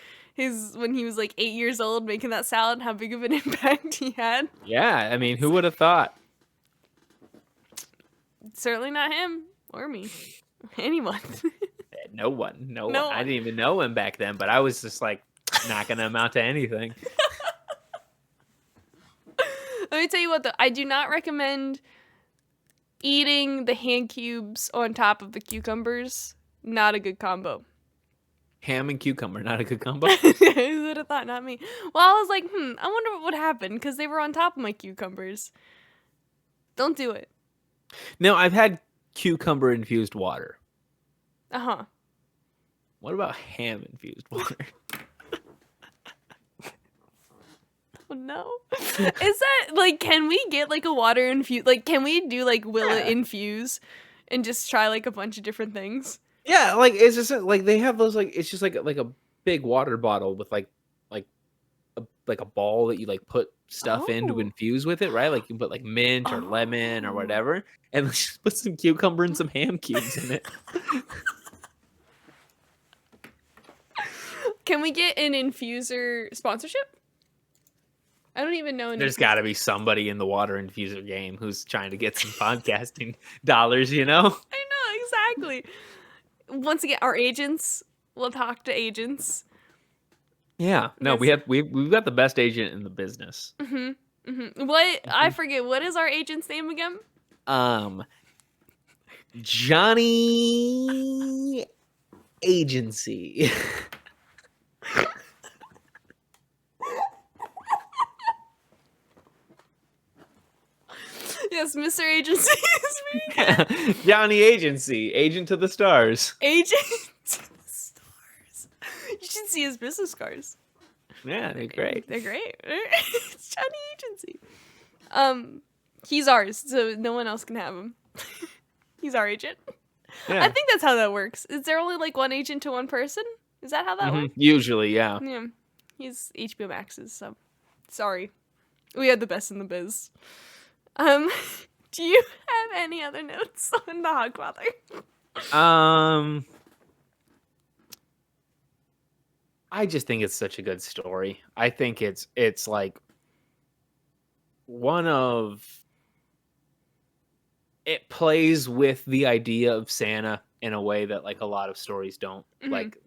when he was like 8 years old making that salad, how big of an impact he had. Yeah, I mean, who would have thought? Certainly not him or me. Anyone. No one. I didn't even know him back then, but I was just like not gonna amount to anything. Let me tell you what, though. I do not recommend eating the hand cubes on top of the cucumbers. Not a good combo. Ham and cucumber, not a good combo. Who would have thought? Not me. Well, I was like, I wonder what would happen because they were on top of my cucumbers. Don't do it. No, I've had cucumber infused water. Uh-huh. What about ham infused water? Oh, no. Is that, like, can we get, like, a water infuse? Like, can we do, like, will it infuse and just try, like, a bunch of different things? Yeah, like, it's just, like, they have those, like, it's just, like a big water bottle with, like a ball that you, like, put stuff in to infuse with it, right? Like, you can put, like, mint or lemon or whatever, and just put some cucumber and some ham cubes in it. Can we get an infuser sponsorship? I don't even know. There's got to be somebody in the water infuser game who's trying to get some podcasting dollars, you know? I know, exactly. Once again, our agents. We'll talk to agents. Yeah. No, we've got the best agent in the business. What? I forget. What is our agent's name again? Johnny Agency. Yes, Mr. Agency is very good. Johnny Agency, agent to the stars. Agent to the stars. You should see his business cards. Yeah, they're great. They're great. It's Johnny Agency. He's ours, so no one else can have him. He's our agent. Yeah. I think that's how that works. Is there only like one agent to one person? Is that how that works? Usually, yeah. Yeah. He's HBO Max's, so sorry. We had the best in the biz. Do you have any other notes on the Hogfather? I just think it's such a good story. I think it's like one of it plays with the idea of Santa in a way that like a lot of stories don't. Like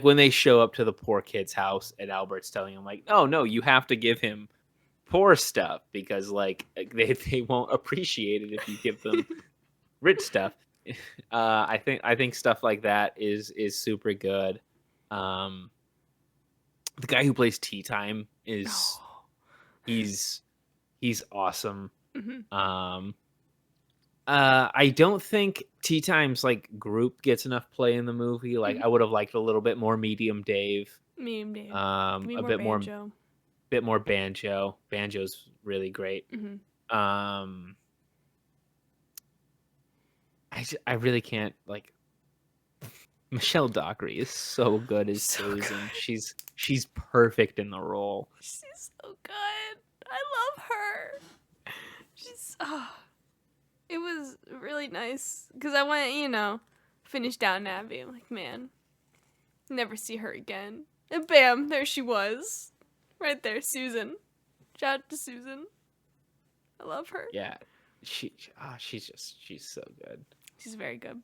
when they show up to the poor kid's house and Albert's telling him like, "Oh no, you have to give him poor stuff because like they won't appreciate it if you give them rich stuff." I think stuff like that is super good. The guy who plays Tea Time is he's awesome. I don't think Tea Time's like group gets enough play in the movie. Like I would have liked a little bit more Medium Dave. A bit banjo. more banjo. Banjo's really great. I really can't like. Michelle Dockery is so good as Susan. Good. She's perfect in the role. She's so good. I love her. It was really nice because I went, finish Downton Abbey. I'm like, man, never see her again. And bam, there she was, right there, Susan. Shout out to Susan. I love her. Yeah, she's so good. She's very good.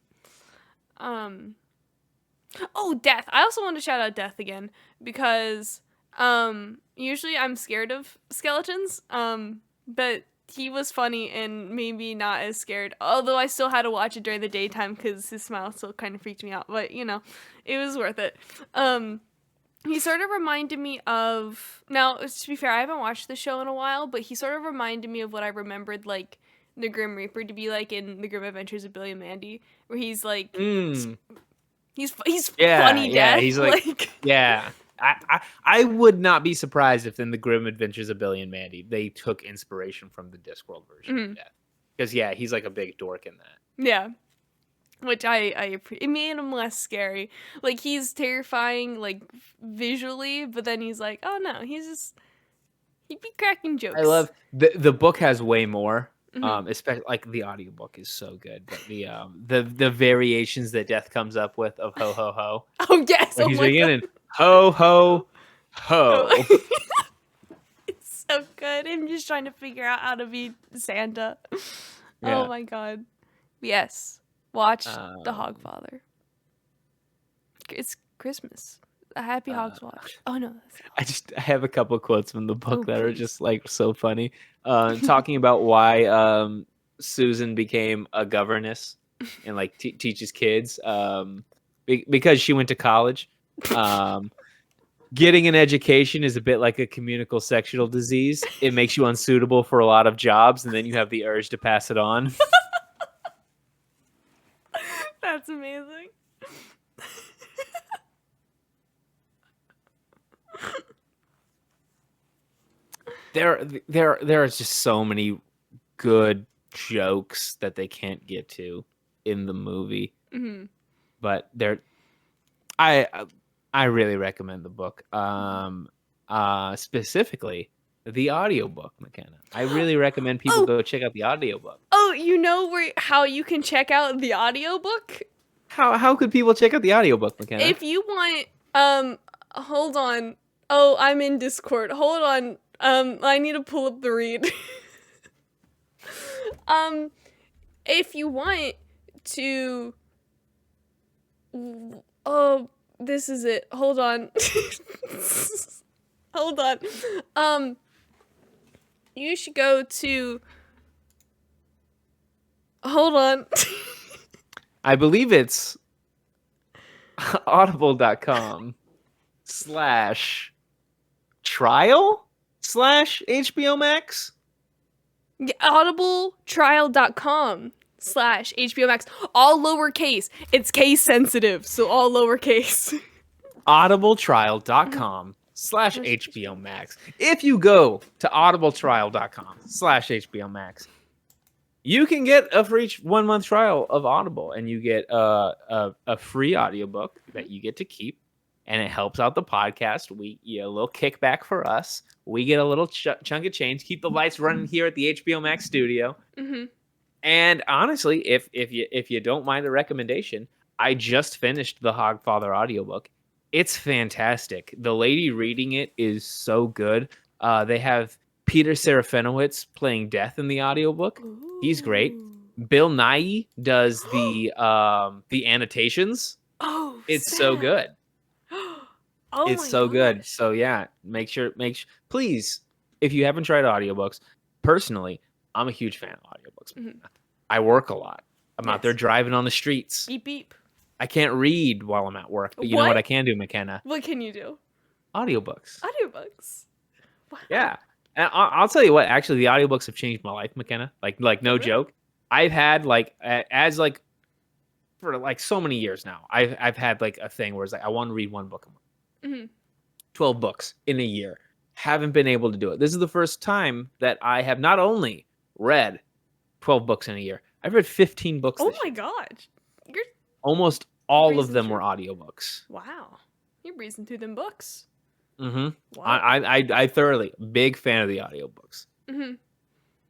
Oh, Death. I also want to shout out Death again because usually I'm scared of skeletons, but he was funny and maybe not as scared, although I still had to watch it during the daytime because his smile still kind of freaked me out, but it was worth it. He sort of reminded me of, now to be fair, I haven't watched the show in a while, but he sort of reminded me of what I remembered like the Grim Reaper to be like in The Grim Adventures of Billy and Mandy, where he's like he's funny yeah, Death. he's like yeah. I would not be surprised if in The Grim Adventures of Billy and Mandy they took inspiration from the Discworld version of Death. Because he's like a big dork in that. Yeah. Which I appreciate. It made him less scary. Like he's terrifying like visually, but then he's like, oh no, he'd be cracking jokes. I love the book has way more. Especially like the audiobook is so good, but the variations that Death comes up with of ho ho ho. Oh yes, he's beginning ho ho ho. It's so good. I'm just trying to figure out how to be Santa. Yeah. Oh my god. Yes. Watch The Hogfather. It's Christmas. A happy Uh, Hogswatch. Oh no, that's not. I have a couple of quotes from the book Oh, that are please. just like so funny. Talking about why Susan became a governess and like teaches kids because she went to college. Um, Getting an education is a bit like a communicable sexual disease. It makes you unsuitable for a lot of jobs, and then you have the urge to pass it on. That's amazing. There is just so many good jokes that they can't get to in the movie, but I I really recommend the book. Specifically the audiobook, Makenna. I really recommend people go check out the audiobook. Oh, you know how you can check out the audiobook? How could people check out the audiobook, Makenna? If you want, hold on. Oh, I'm in Discord. Hold on. I need to pull up the read. If you want to, oh, this is it. Hold on. Hold on. You should go to. Hold on. I believe it's audible.com/trial/HBO Max. audibletrial.com/HBO Max. All lowercase. It's case sensitive, so all lowercase. audibletrial.com/HBO Max. If you go to audibletrial.com/HBO Max, you can get a free 1 month trial of Audible, and you get a free audiobook that you get to keep, and it helps out the podcast. A little kickback for us. We get a little chunk of change. Keep the lights running here at the HBO Max studio. And honestly, if you don't mind the recommendation, I just finished the Hogfather audiobook. It's fantastic. The lady reading it is so good. They have Peter Serafinowicz playing Death in the audiobook. He's great. Bill Nighy does the annotations. Oh, it's so good. It's so good. So yeah, make sure please, if you haven't tried audiobooks, personally, I'm a huge fan of audiobooks. I work a lot. I'm out there driving on the streets. Beep beep. I can't read while I'm at work, but you know what I can do, Makenna? What can you do? Audiobooks. Wow. Yeah. And I'll tell you what, actually, the audiobooks have changed my life, Makenna. Like no joke. I've had for like so many years now, I've had like a thing where it's like I want to read one book a month. 12 books in a year. Haven't been able to do it. This is the first time that I have not only read 12 books in a year, I've read 15 books. Oh my god. You're almost all of them were audiobooks. Wow. You're breezing through them books. Wow. I thoroughly big fan of the audiobooks.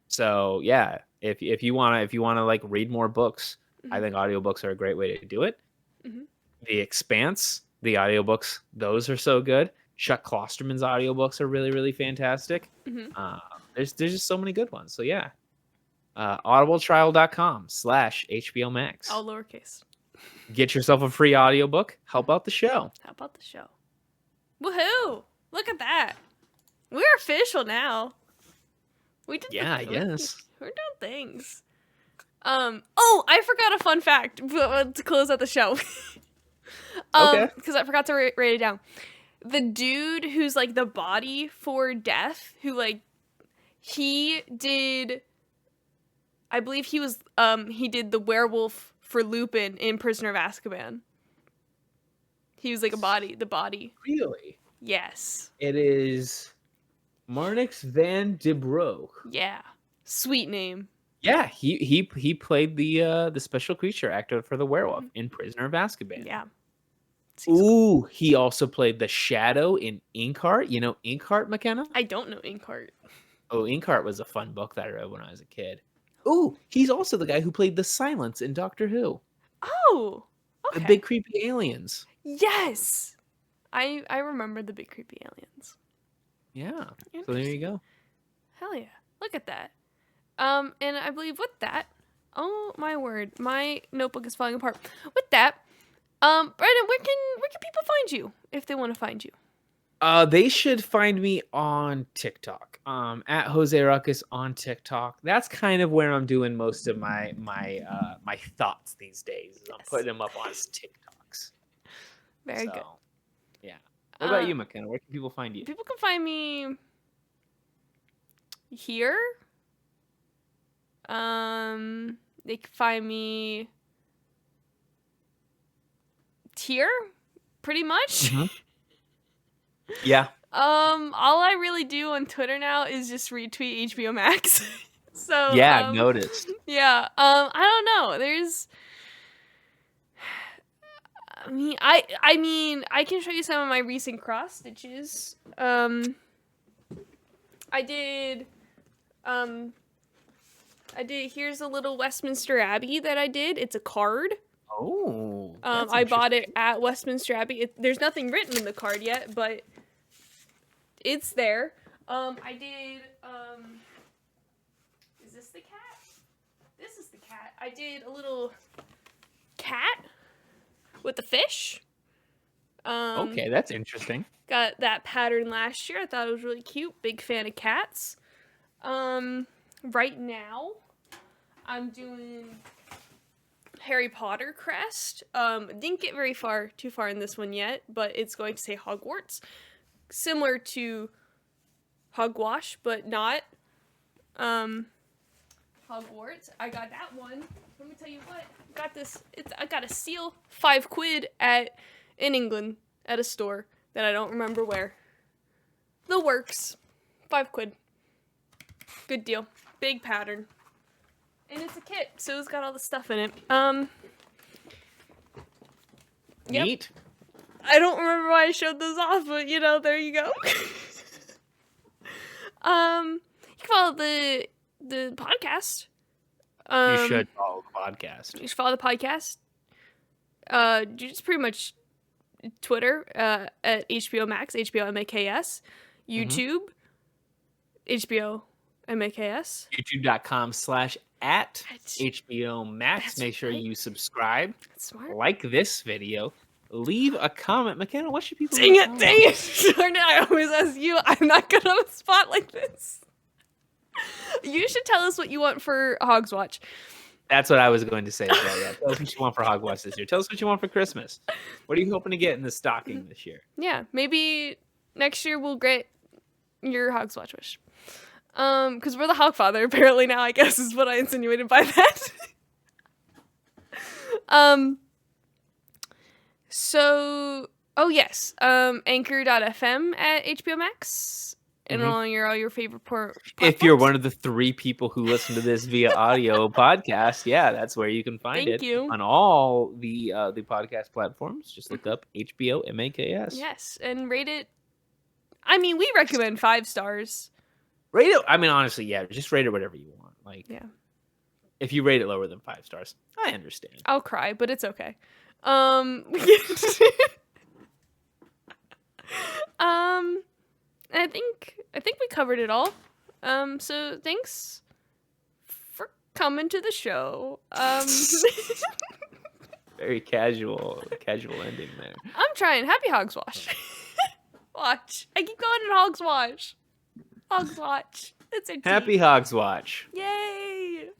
So yeah, if you wanna like read more books, I think audiobooks are a great way to do it. The Expanse, the audiobooks, those are so good. Chuck Klosterman's audiobooks are really, really fantastic. There's just so many good ones. So yeah. audibletrial.com/HBO Max. All lowercase. Get yourself a free audiobook. Help out the show. Woohoo! Look at that. We're official now. We did. I guess. We're doing things. Oh, I forgot a fun fact to close out the show. Okay. Because I forgot to write it down. The dude who's like the body for Death, who like he did. I believe he was. He did the werewolf for Lupin in Prisoner of Azkaban. He was like the body. Really? Yes. It is Marnix van den Broek. Yeah. Sweet name. Yeah, he played the special creature actor for the werewolf in Prisoner of Azkaban. Yeah. Ooh, he also played the Shadow in Inkheart. You know Inkheart, Makenna? I don't know Inkheart. Oh, Inkheart was a fun book that I read when I was a kid. Ooh, he's also the guy who played the Silence in Doctor Who. Oh, okay. The big creepy aliens. Yes, I remember the big creepy aliens. Yeah. So there you go. Hell yeah! Look at that. And I believe with that, oh my word, my notebook is falling apart. With that, Brandon, where can people find you if they want to find you? They should find me on TikTok. At Jose Ruckus on TikTok. That's kind of where I'm doing most of my thoughts these days. I'm putting them up on TikToks. Very good. Yeah. What about you, Makenna? Where can people find you? People can find me here. They can find me here, pretty much. Mm-hmm. Yeah. All I really do on Twitter now is just retweet HBO Max. So yeah, I've noticed. Yeah. I don't know. There's. I mean, I can show you some of my recent cross stitches. I did. Here's a little Westminster Abbey that I did. It's a card. Oh. I bought it at Westminster Abbey. There's nothing written in the card yet, but it's there. I did. Is this the cat? This is the cat. I did a little cat with a fish. Okay, that's interesting. Got that pattern last year. I thought it was really cute. Big fan of cats. Right now, I'm doing Harry Potter crest. Didn't get too far in this one yet, but it's going to say Hogwarts. Similar to Hogwash, but not. Hogwarts. I got that one. Let me tell you what. Got this. I got a seal, £5 in England at a store that I don't remember where. The works, £5. Good deal. Big pattern. And it's a kit, so it's got all the stuff in it. Yep. Neat. I don't remember why I showed those off, but there you go. You can follow the podcast. You should follow the podcast. You should follow the podcast. Just pretty much Twitter at HBO Max, HBO Maks, YouTube, HBO Maks. YouTube.com/@HBO Max. That's Make sure right. you subscribe. That's smart. Like this video. Leave a comment. Makenna, what should people Dang it. Darn it, I always ask you. I'm not good on a spot like this. You should tell us what you want for Hogswatch. That's what I was going to say. Yeah. Tell us what you want for Hogwarts this year. Tell us what you want for Christmas. What are you hoping to get in the stocking this year? Yeah, maybe next year we'll grant your Hogswatch wish. Because we're the Hogfather, apparently now, I guess, is what I insinuated by that. So, yes, Anchor.fm at HBO Max. And all your favorite platforms. If you're one of the 3 people who listen to this via audio podcast, yeah, that's where you can find it. Thank you. On all the podcast platforms. Just look up HBO Maks. Yes, and rate it. I mean, we recommend 5 stars. Rate it. I mean, honestly, yeah, just rate it whatever you want. Like, yeah. If you rate it lower than 5 stars, I understand. I'll cry, but it's okay. I think we covered it all. So thanks for coming to the show. Very casual ending there. I'm trying. Happy Hogswatch. Watch. I keep going in Hogswatch. Hogswatch. It's a Happy Hogswatch. Yay.